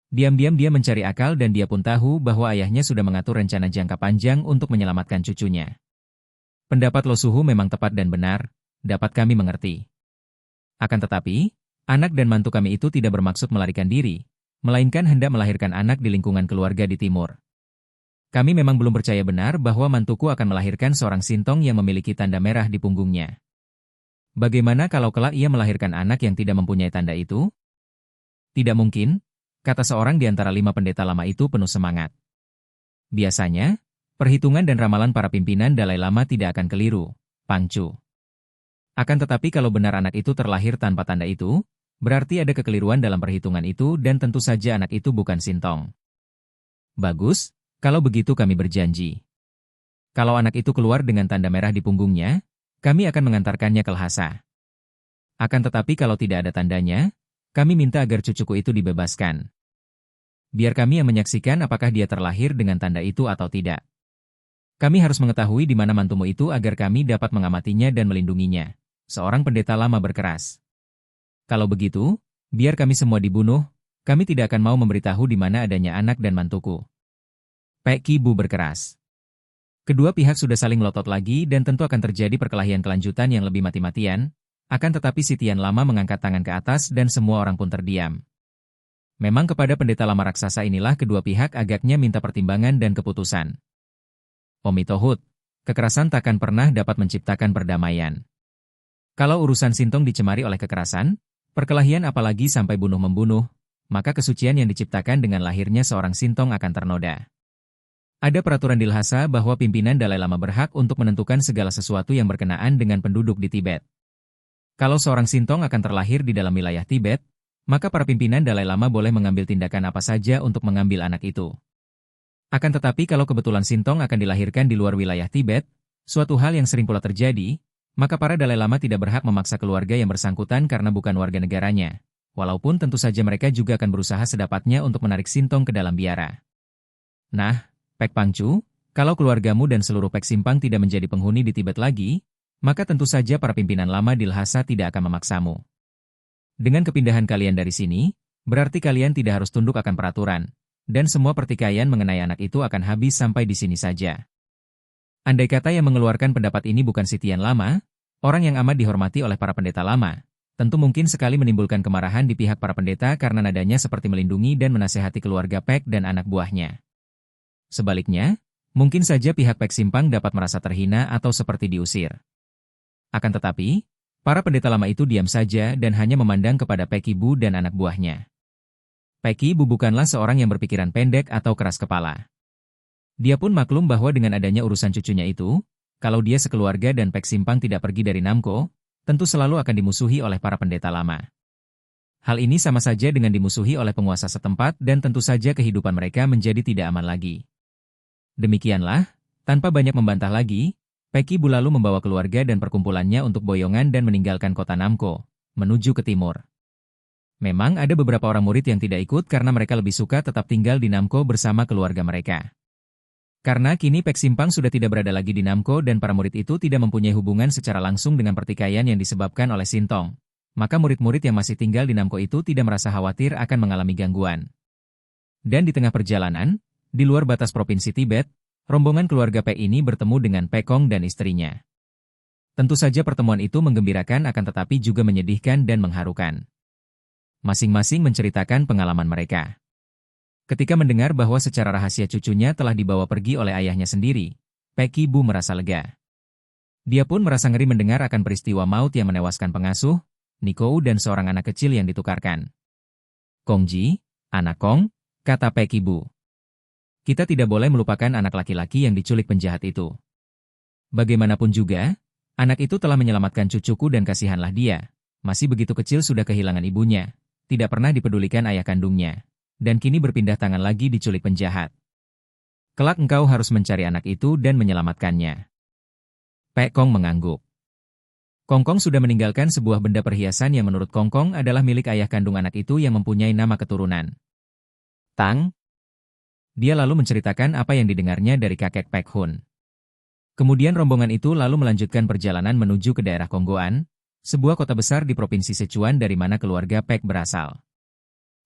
Diam-diam dia mencari akal dan dia pun tahu bahwa ayahnya sudah mengatur rencana jangka panjang untuk menyelamatkan cucunya. Pendapat Lo Suhu memang tepat dan benar, dapat kami mengerti. Akan tetapi, anak dan mantu kami itu tidak bermaksud melarikan diri, melainkan hendak melahirkan anak di lingkungan keluarga di timur. Kami memang belum percaya benar bahwa mantuku akan melahirkan seorang Sintong yang memiliki tanda merah di punggungnya. Bagaimana kalau kelak ia melahirkan anak yang tidak mempunyai tanda itu? Tidak mungkin, kata seorang di antara 5 pendeta lama itu penuh semangat. Biasanya, perhitungan dan ramalan para pimpinan Dalai Lama tidak akan keliru, Pangcu. Akan tetapi kalau benar anak itu terlahir tanpa tanda itu, berarti ada kekeliruan dalam perhitungan itu dan tentu saja anak itu bukan Sintong. Bagus, kalau begitu kami berjanji. Kalau anak itu keluar dengan tanda merah di punggungnya, kami akan mengantarkannya ke Lhasa. Akan tetapi kalau tidak ada tandanya, kami minta agar cucuku itu dibebaskan. Biar kami yang menyaksikan apakah dia terlahir dengan tanda itu atau tidak. Kami harus mengetahui di mana mantumu itu agar kami dapat mengamatinya dan melindunginya. Seorang pendeta lama berkeras. Kalau begitu, biar kami semua dibunuh, kami tidak akan mau memberitahu di mana adanya anak dan mantuku. Pek Ki Bu berkeras. Kedua pihak sudah saling melotot lagi dan tentu akan terjadi perkelahian kelanjutan yang lebih mati-matian, akan tetapi Sitian lama mengangkat tangan ke atas dan semua orang pun terdiam. Memang kepada pendeta lama raksasa inilah kedua pihak agaknya minta pertimbangan dan keputusan. Omitohut, kekerasan takkan pernah dapat menciptakan perdamaian. Kalau urusan Sintong dicemari oleh kekerasan, perkelahian apalagi sampai bunuh-membunuh, maka kesucian yang diciptakan dengan lahirnya seorang Sintong akan ternoda. Ada peraturan di Lhasa bahwa pimpinan Dalai Lama berhak untuk menentukan segala sesuatu yang berkenaan dengan penduduk di Tibet. Kalau seorang Sintong akan terlahir di dalam wilayah Tibet, maka para pimpinan Dalai Lama boleh mengambil tindakan apa saja untuk mengambil anak itu. Akan tetapi kalau kebetulan Sintong akan dilahirkan di luar wilayah Tibet, suatu hal yang sering pula terjadi, maka para Dalai Lama tidak berhak memaksa keluarga yang bersangkutan karena bukan warga negaranya, walaupun tentu saja mereka juga akan berusaha sedapatnya untuk menarik Sintong ke dalam biara. Nah, Pek Pangcu, kalau keluargamu dan seluruh Pek Simpang tidak menjadi penghuni di Tibet lagi, maka tentu saja para pimpinan lama di Lhasa tidak akan memaksamu. Dengan kepindahan kalian dari sini, berarti kalian tidak harus tunduk akan peraturan, dan semua pertikaian mengenai anak itu akan habis sampai di sini saja. Andai kata yang mengeluarkan pendapat ini bukan Sitian lama, orang yang amat dihormati oleh para pendeta lama, tentu mungkin sekali menimbulkan kemarahan di pihak para pendeta karena nadanya seperti melindungi dan menasehati keluarga Pek dan anak buahnya. Sebaliknya, mungkin saja pihak Pek Simpang dapat merasa terhina atau seperti diusir. Akan tetapi, para pendeta lama itu diam saja dan hanya memandang kepada Pek Ibu dan anak buahnya. Pek Ibu bukanlah seorang yang berpikiran pendek atau keras kepala. Dia pun maklum bahwa dengan adanya urusan cucunya itu, kalau dia sekeluarga dan Pek Simpang tidak pergi dari Namco, tentu selalu akan dimusuhi oleh para pendeta lama. Hal ini sama saja dengan dimusuhi oleh penguasa setempat dan tentu saja kehidupan mereka menjadi tidak aman lagi. Demikianlah, tanpa banyak membantah lagi, Peki Bu lalu membawa keluarga dan perkumpulannya untuk boyongan dan meninggalkan kota Namco, menuju ke timur. Memang ada beberapa orang murid yang tidak ikut karena mereka lebih suka tetap tinggal di Namco bersama keluarga mereka. Karena kini Pek Simpang sudah tidak berada lagi di Namco dan para murid itu tidak mempunyai hubungan secara langsung dengan pertikaian yang disebabkan oleh Sintong, maka murid-murid yang masih tinggal di Namco itu tidak merasa khawatir akan mengalami gangguan. Dan di tengah perjalanan, di luar batas provinsi Tibet, rombongan keluarga Pek ini bertemu dengan Pek Kong dan istrinya. Tentu saja pertemuan itu menggembirakan akan tetapi juga menyedihkan dan mengharukan. Masing-masing menceritakan pengalaman mereka. Ketika mendengar bahwa secara rahasia cucunya telah dibawa pergi oleh ayahnya sendiri, Peki Bu merasa lega. Dia pun merasa ngeri mendengar akan peristiwa maut yang menewaskan pengasuh, Nikou dan seorang anak kecil yang ditukarkan. Kongji, anak Kong, kata Peki Bu. Kita tidak boleh melupakan anak laki-laki yang diculik penjahat itu. Bagaimanapun juga, anak itu telah menyelamatkan cucuku dan kasihanlah dia. Masih begitu kecil sudah kehilangan ibunya, tidak pernah dipedulikan ayah kandungnya. Dan kini berpindah tangan lagi diculik penjahat. Kelak engkau harus mencari anak itu dan menyelamatkannya. Pek Kong mengangguk. Kongkong sudah meninggalkan sebuah benda perhiasan yang menurut Kongkong adalah milik ayah kandung anak itu yang mempunyai nama keturunan. Tang. Dia lalu menceritakan apa yang didengarnya dari kakek Pek Hun. Kemudian rombongan itu lalu melanjutkan perjalanan menuju ke daerah Konggoan, sebuah kota besar di provinsi Sichuan dari mana keluarga Pek berasal.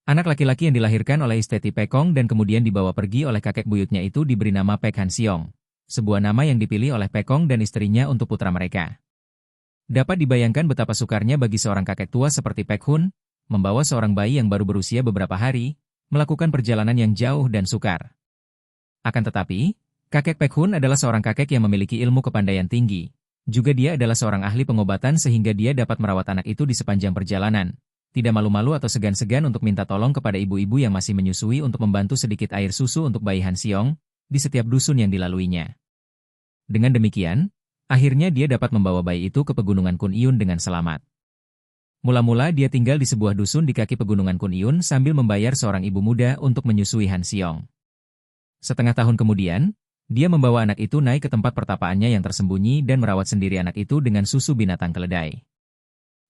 Anak laki-laki yang dilahirkan oleh istri Pek Kong dan kemudian dibawa pergi oleh kakek buyutnya itu diberi nama Pek Han Siong, sebuah nama yang dipilih oleh Pek Kong dan istrinya untuk putra mereka. Dapat dibayangkan betapa sukarnya bagi seorang kakek tua seperti Pek Hun, membawa seorang bayi yang baru berusia beberapa hari, melakukan perjalanan yang jauh dan sukar. Akan tetapi, kakek Pek Hun adalah seorang kakek yang memiliki ilmu kepandaian tinggi. Juga dia adalah seorang ahli pengobatan sehingga dia dapat merawat anak itu di sepanjang perjalanan. Tidak malu-malu atau segan-segan untuk minta tolong kepada ibu-ibu yang masih menyusui untuk membantu sedikit air susu untuk bayi Han Siong di setiap dusun yang dilaluinya. Dengan demikian, akhirnya dia dapat membawa bayi itu ke pegunungan Kun Iyun dengan selamat. Mula-mula dia tinggal di sebuah dusun di kaki pegunungan Kun Iyun sambil membayar seorang ibu muda untuk menyusui Han Siong. Setengah tahun kemudian, dia membawa anak itu naik ke tempat pertapaannya yang tersembunyi dan merawat sendiri anak itu dengan susu binatang keledai.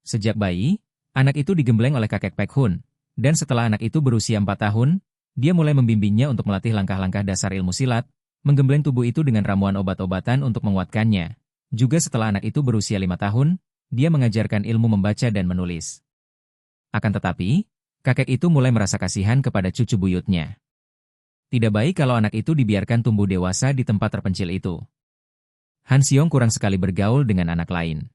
Sejak bayi, anak itu digembleng oleh kakek Pek Hun, dan setelah anak itu berusia 4 tahun, dia mulai membimbingnya untuk melatih langkah-langkah dasar ilmu silat, menggembleng tubuh itu dengan ramuan obat-obatan untuk menguatkannya. Juga setelah anak itu berusia 5 tahun, dia mengajarkan ilmu membaca dan menulis. Akan tetapi, kakek itu mulai merasa kasihan kepada cucu buyutnya. Tidak baik kalau anak itu dibiarkan tumbuh dewasa di tempat terpencil itu. Han Siong kurang sekali bergaul dengan anak lain.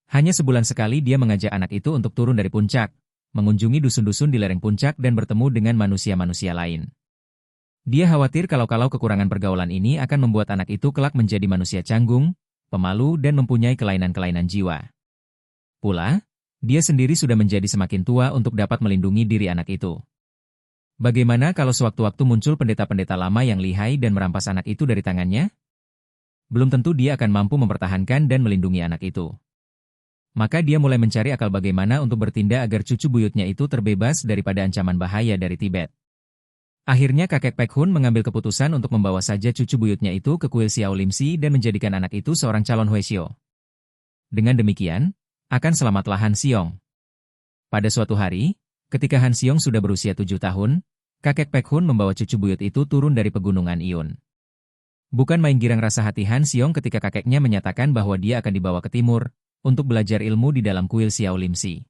Hanya sebulan sekali dia mengajak anak itu untuk turun dari puncak, mengunjungi dusun-dusun di lereng puncak dan bertemu dengan manusia-manusia lain. Dia khawatir kalau kekurangan pergaulan ini akan membuat anak itu kelak menjadi manusia canggung, pemalu dan mempunyai kelainan-kelainan jiwa. Pula, dia sendiri sudah menjadi semakin tua untuk dapat melindungi diri anak itu. Bagaimana kalau sewaktu-waktu muncul pendeta-pendeta lama yang lihai dan merampas anak itu dari tangannya? Belum tentu dia akan mampu mempertahankan dan melindungi anak itu. Maka dia mulai mencari akal bagaimana untuk bertindak agar cucu buyutnya itu terbebas daripada ancaman bahaya dari Tibet. Akhirnya kakek Pek Hun mengambil keputusan untuk membawa saja cucu buyutnya itu ke kuil Xiao Limsi dan menjadikan anak itu seorang calon Huaishio. Dengan demikian, akan selamatlah Han Siong. Pada suatu hari, ketika Han Siong sudah berusia 7 tahun, kakek Pek Hun membawa cucu buyut itu turun dari pegunungan Iyun. Bukan main girang rasa hati Han Siong ketika kakeknya menyatakan bahwa dia akan dibawa ke timur, untuk belajar ilmu di dalam kuil Xiao Limsi.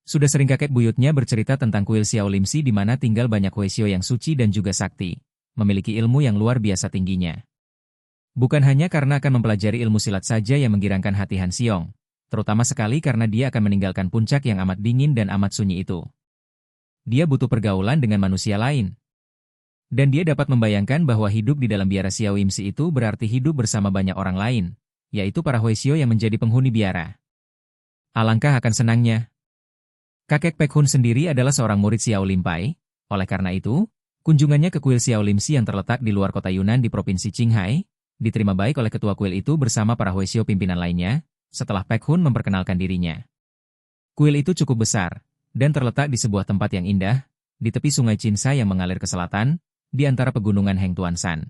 Sudah sering kakek buyutnya bercerita tentang kuil Xiao Limsi di mana tinggal banyak Huaishio yang suci dan juga sakti, memiliki ilmu yang luar biasa tingginya. Bukan hanya karena akan mempelajari ilmu silat saja yang menggirangkan hati Han Siong, terutama sekali karena dia akan meninggalkan puncak yang amat dingin dan amat sunyi itu. Dia butuh pergaulan dengan manusia lain. Dan dia dapat membayangkan bahwa hidup di dalam biara Xiao Limsi itu berarti hidup bersama banyak orang lain, yaitu para Huaishio yang menjadi penghuni biara. Alangkah akan senangnya. Kakek Pek Hun sendiri adalah seorang murid Xiao Limpai, oleh karena itu, kunjungannya ke kuil Xiao Limsi yang terletak di luar kota Yunan di provinsi Qinghai, diterima baik oleh ketua kuil itu bersama para Huesyo pimpinan lainnya, setelah Pek Hun memperkenalkan dirinya. Kuil itu cukup besar, dan terletak di sebuah tempat yang indah, di tepi sungai Chinsa yang mengalir ke selatan, di antara pegunungan Heng Tuan Shan.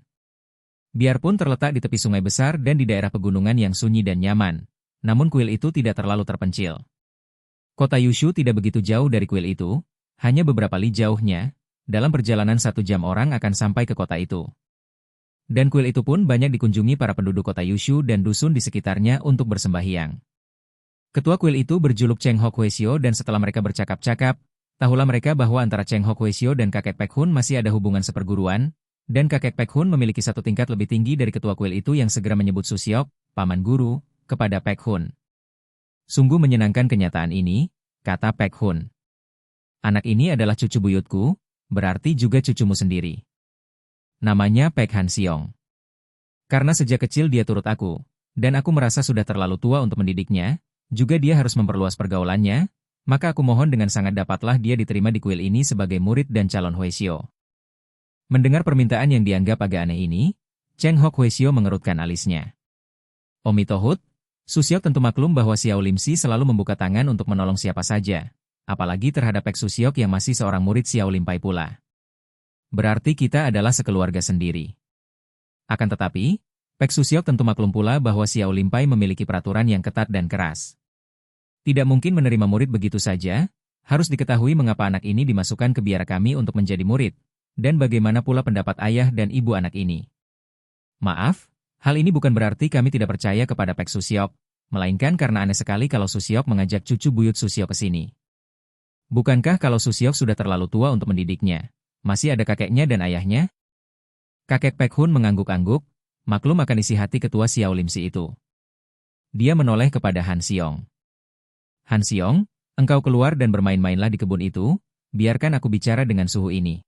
Biarpun terletak di tepi sungai besar dan di daerah pegunungan yang sunyi dan nyaman, namun kuil itu tidak terlalu terpencil. Kota Yushu tidak begitu jauh dari kuil itu, hanya beberapa li jauhnya, dalam perjalanan 1 jam orang akan sampai ke kota itu. Dan kuil itu pun banyak dikunjungi para penduduk kota Yushu dan dusun di sekitarnya untuk bersembahyang. Ketua kuil itu berjuluk Cheng Hok Huesyo dan setelah mereka bercakap-cakap, tahulah mereka bahwa antara Cheng Hok Huesyo dan kakek Pek Hun masih ada hubungan seperguruan, dan kakek Pek Hun memiliki 1 tingkat lebih tinggi dari ketua kuil itu yang segera menyebut Susiok, paman guru, kepada Pek Hun. Sungguh menyenangkan kenyataan ini, kata Pek Hun. Anak ini adalah cucu buyutku, berarti juga cucumu sendiri. Namanya Pek Han Siong. Karena sejak kecil dia turut aku, dan aku merasa sudah terlalu tua untuk mendidiknya, juga dia harus memperluas pergaulannya, maka aku mohon dengan sangat dapatlah dia diterima di kuil ini sebagai murid dan calon Huesyo. Mendengar permintaan yang dianggap agak aneh ini, Cheng Hok Huesyo mengerutkan alisnya. Omi Tohut, Susiok tentu maklum bahwa Xiao Lim Si selalu membuka tangan untuk menolong siapa saja, apalagi terhadap Pek Susiok yang masih seorang murid Xiao Lim Pai pula. Berarti kita adalah sekeluarga sendiri. Akan tetapi, Pek Susiok tentu maklum pula bahwa Xiao Lim Pai memiliki peraturan yang ketat dan keras. Tidak mungkin menerima murid begitu saja, harus diketahui mengapa anak ini dimasukkan ke biara kami untuk menjadi murid, dan bagaimana pula pendapat ayah dan ibu anak ini. Maaf, hal ini bukan berarti kami tidak percaya kepada Pek Susiok, melainkan karena aneh sekali kalau Susiok mengajak cucu buyut Susiok ke sini. Bukankah kalau Susiok sudah terlalu tua untuk mendidiknya, masih ada kakeknya dan ayahnya? Kakek Pek Hun mengangguk-angguk, maklum akan isi hati ketua Xiao Lim Si itu. Dia menoleh kepada Han Siong. Han Siong, engkau keluar dan bermain-mainlah di kebun itu, biarkan aku bicara dengan suhu ini.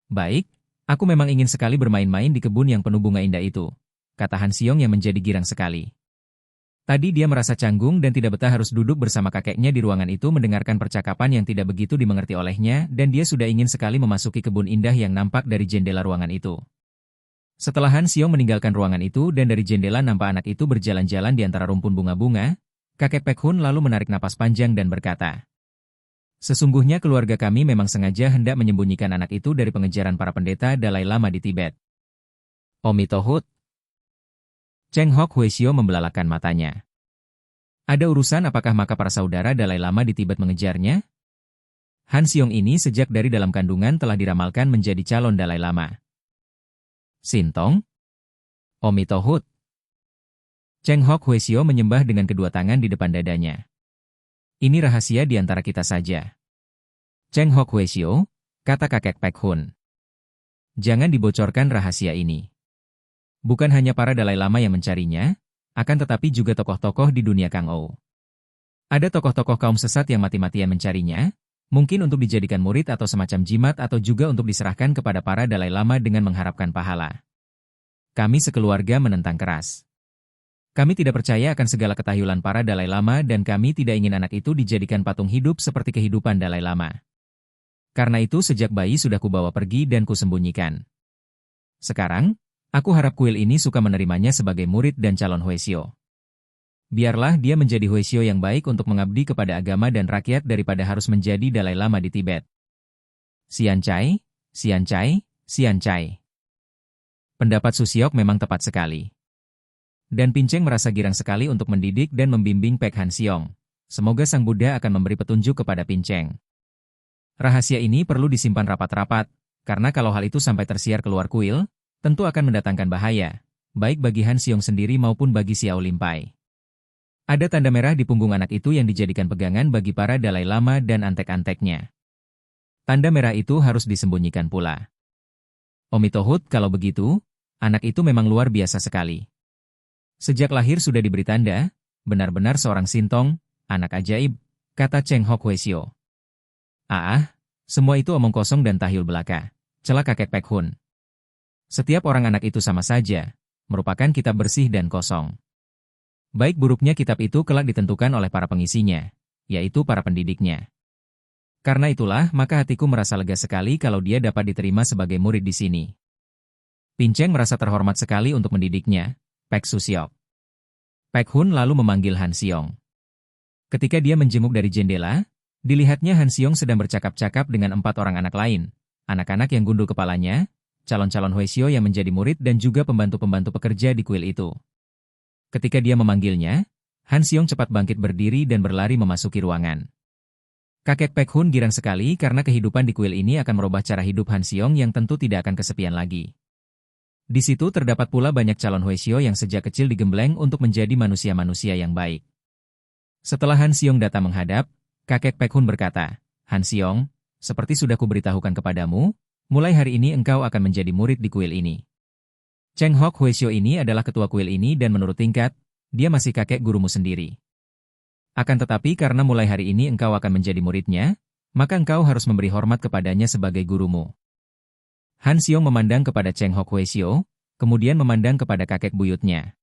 Baik, aku memang ingin sekali bermain-main di kebun yang penuh bunga indah itu, kata Han Siong yang menjadi girang sekali. Tadi dia merasa canggung dan tidak betah harus duduk bersama kakeknya di ruangan itu mendengarkan percakapan yang tidak begitu dimengerti olehnya dan dia sudah ingin sekali memasuki kebun indah yang nampak dari jendela ruangan itu. Setelah Han Siong meninggalkan ruangan itu dan dari jendela nampak anak itu berjalan-jalan di antara rumpun bunga-bunga, kakek Pek Hun lalu menarik napas panjang dan berkata, sesungguhnya keluarga kami memang sengaja hendak menyembunyikan anak itu dari pengejaran para pendeta Dalai Lama di Tibet. Omi Tohut. Cheng Hok Huesyo membelalakan matanya. Ada urusan apakah maka para saudara Dalai Lama di Tibet mengejarnya? Han Siong ini sejak dari dalam kandungan telah diramalkan menjadi calon Dalai Lama. Sintong? Omi Tohut. Cheng Hok Huesyo menyembah dengan kedua tangan di depan dadanya. Ini rahasia di antara kita saja. Cheng Hok Huesyo, kata kakek Pek Hun. Jangan dibocorkan rahasia ini. Bukan hanya para Dalai Lama yang mencarinya, akan tetapi juga tokoh-tokoh di dunia Kang Ou. Ada tokoh-tokoh kaum sesat yang mati-matian mencarinya, mungkin untuk dijadikan murid atau semacam jimat atau juga untuk diserahkan kepada para Dalai Lama dengan mengharapkan pahala. Kami sekeluarga menentang keras. Kami tidak percaya akan segala ketayulan para Dalai Lama dan kami tidak ingin anak itu dijadikan patung hidup seperti kehidupan Dalai Lama. Karena itu sejak bayi sudah kubawa pergi dan kusembunyikan. Sekarang, aku harap kuil ini suka menerimanya sebagai murid dan calon Huesyo. Biarlah dia menjadi Huesyo yang baik untuk mengabdi kepada agama dan rakyat daripada harus menjadi Dalai Lama di Tibet. Sian Chai, Sian Chai, Sian Chai. Pendapat Susiok memang tepat sekali. Dan Pinceng merasa girang sekali untuk mendidik dan membimbing Pek Han Siong. Semoga Sang Buddha akan memberi petunjuk kepada Pinceng. Rahasia ini perlu disimpan rapat-rapat, karena kalau hal itu sampai tersiar keluar kuil, tentu akan mendatangkan bahaya, baik bagi Han Siong sendiri maupun bagi Xiao Lim Pai. Ada tanda merah di punggung anak itu yang dijadikan pegangan bagi para Dalai Lama dan antek-anteknya. Tanda merah itu harus disembunyikan pula. Omi Tohut, kalau begitu, anak itu memang luar biasa sekali. Sejak lahir sudah diberi tanda, benar-benar seorang sintong, anak ajaib, kata Cheng Hok Huesyo. Semua itu omong kosong dan tahyul belaka, cela kakek Pek Hun. Setiap orang anak itu sama saja, merupakan kitab bersih dan kosong. Baik buruknya kitab itu kelak ditentukan oleh para pengisinya, yaitu para pendidiknya. Karena itulah maka hatiku merasa lega sekali kalau dia dapat diterima sebagai murid di sini. Pinceng merasa terhormat sekali untuk mendidiknya, Pek Susyok. Pek Hun lalu memanggil Han Xiong. Ketika dia menjenguk dari jendela, dilihatnya Han Xiong sedang bercakap-cakap dengan 4 orang anak lain, anak-anak yang gundul kepalanya, calon-calon Huaishio yang menjadi murid dan juga pembantu-pembantu pekerja di kuil itu. Ketika dia memanggilnya, Han Xiong cepat bangkit berdiri dan berlari memasuki ruangan. Kakek Pek Hun girang sekali karena kehidupan di kuil ini akan merubah cara hidup Han Xiong yang tentu tidak akan kesepian lagi. Di situ terdapat pula banyak calon Huaishio yang sejak kecil digembleng untuk menjadi manusia-manusia yang baik. Setelah Han Xiong datang menghadap, kakek Pek Hun berkata, Han Xiong, seperti sudah kuberitahukan kepadamu, mulai hari ini engkau akan menjadi murid di kuil ini. Cheng Hok Huaishio ini adalah ketua kuil ini dan menurut tingkat, dia masih kakek gurumu sendiri. Akan tetapi karena mulai hari ini engkau akan menjadi muridnya, maka engkau harus memberi hormat kepadanya sebagai gurumu. Han Xiong memandang kepada Cheng Hok Huaishio, kemudian memandang kepada kakek buyutnya.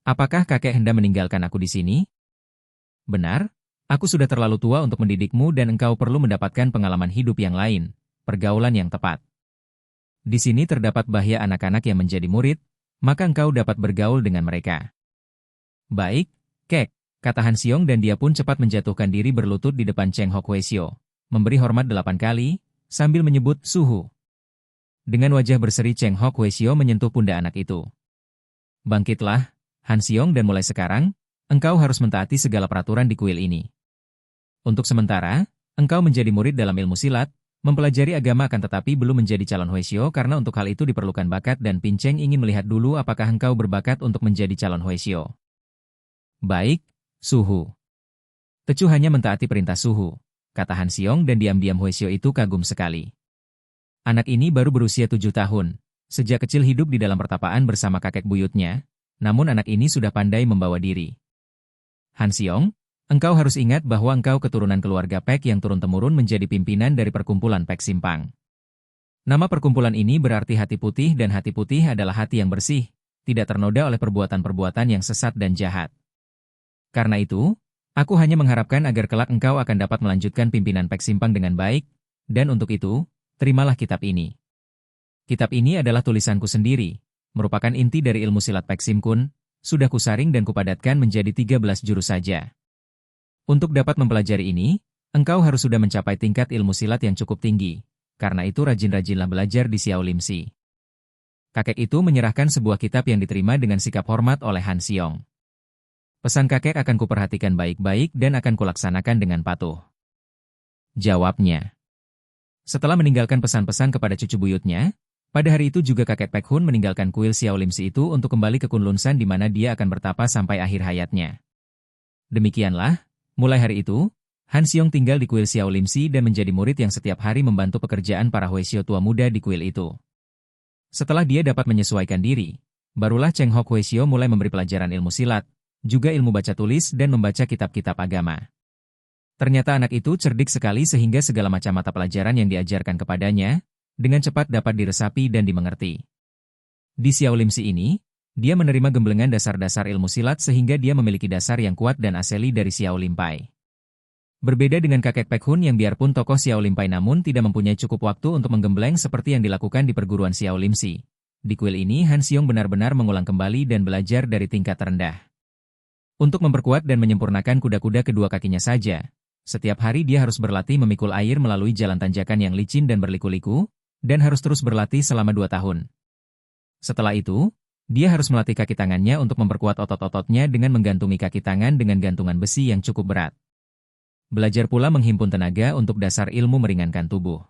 Apakah kakek hendak meninggalkan aku di sini? Benar, aku sudah terlalu tua untuk mendidikmu dan engkau perlu mendapatkan pengalaman hidup yang lain, pergaulan yang tepat. Di sini terdapat bahaya anak-anak yang menjadi murid, maka engkau dapat bergaul dengan mereka. Baik, Kek, kata Han Xiong dan dia pun cepat menjatuhkan diri berlutut di depan Cheng Hok Huaishio, memberi hormat 8 kali, sambil menyebut suhu. Dengan wajah berseri Cheng Hok Huaishio menyentuh pundak anak itu. Bangkitlah, Han Xiong dan mulai sekarang, engkau harus mentaati segala peraturan di kuil ini. Untuk sementara, engkau menjadi murid dalam ilmu silat, mempelajari agama akan tetapi belum menjadi calon Huaishio karena untuk hal itu diperlukan bakat dan Pinceng ingin melihat dulu apakah engkau berbakat untuk menjadi calon Huaishio. Baik, Suhu. Tecu hanya mentaati perintah Suhu, kata Han Xiong dan diam-diam Huaishio itu kagum sekali. Anak ini baru berusia 7 tahun, sejak kecil hidup di dalam pertapaan bersama kakek buyutnya, namun anak ini sudah pandai membawa diri. Han Xiong, engkau harus ingat bahwa engkau keturunan keluarga Pek yang turun-temurun menjadi pimpinan dari perkumpulan Pek Simpang. Nama perkumpulan ini berarti hati putih dan hati putih adalah hati yang bersih, tidak ternoda oleh perbuatan-perbuatan yang sesat dan jahat. Karena itu, aku hanya mengharapkan agar kelak engkau akan dapat melanjutkan pimpinan Pek Simpang dengan baik, dan untuk itu, terimalah kitab ini. Kitab ini adalah tulisanku sendiri, merupakan inti dari ilmu silat Pek Sim Kun, sudah kusaring dan kupadatkan menjadi 13 jurus saja. Untuk dapat mempelajari ini, engkau harus sudah mencapai tingkat ilmu silat yang cukup tinggi, karena itu rajin-rajinlah belajar di Xiao Lim Si. Kakek itu menyerahkan sebuah kitab yang diterima dengan sikap hormat oleh Han Xiong. Pesan kakek akan kuperhatikan baik-baik dan akan kulaksanakan dengan patuh. Jawabnya. Setelah meninggalkan pesan-pesan kepada cucu buyutnya, pada hari itu juga kakek Pek Hun meninggalkan kuil Xiao Lim Si itu untuk kembali ke Kunlun San di mana dia akan bertapa sampai akhir hayatnya. Demikianlah, mulai hari itu, Han Xiong tinggal di kuil Xiao Lim Si dan menjadi murid yang setiap hari membantu pekerjaan para Huaishio tua muda di kuil itu. Setelah dia dapat menyesuaikan diri, barulah Cheng Hok Huaishio mulai memberi pelajaran ilmu silat, juga ilmu baca tulis dan membaca kitab-kitab agama. Ternyata anak itu cerdik sekali sehingga segala macam mata pelajaran yang diajarkan kepadanya, dengan cepat dapat diresapi dan dimengerti. Di Xiao Lim Si ini, dia menerima gemblengan dasar-dasar ilmu silat sehingga dia memiliki dasar yang kuat dan asli dari Xiao Lim Pai. Berbeda dengan kakek Pek Hun yang biarpun tokoh Xiao Lim Pai namun tidak mempunyai cukup waktu untuk menggembleng seperti yang dilakukan di perguruan Xiao Lim Si. Di kuil ini Han Xiong benar-benar mengulang kembali dan belajar dari tingkat terendah. Untuk memperkuat dan menyempurnakan kuda-kuda kedua kakinya saja, setiap hari dia harus berlatih memikul air melalui jalan tanjakan yang licin dan berliku-liku, dan harus terus berlatih selama 2 tahun. Setelah itu, dia harus melatih kaki tangannya untuk memperkuat otot-ototnya dengan menggantungi kaki tangan dengan gantungan besi yang cukup berat. Belajar pula menghimpun tenaga untuk dasar ilmu meringankan tubuh.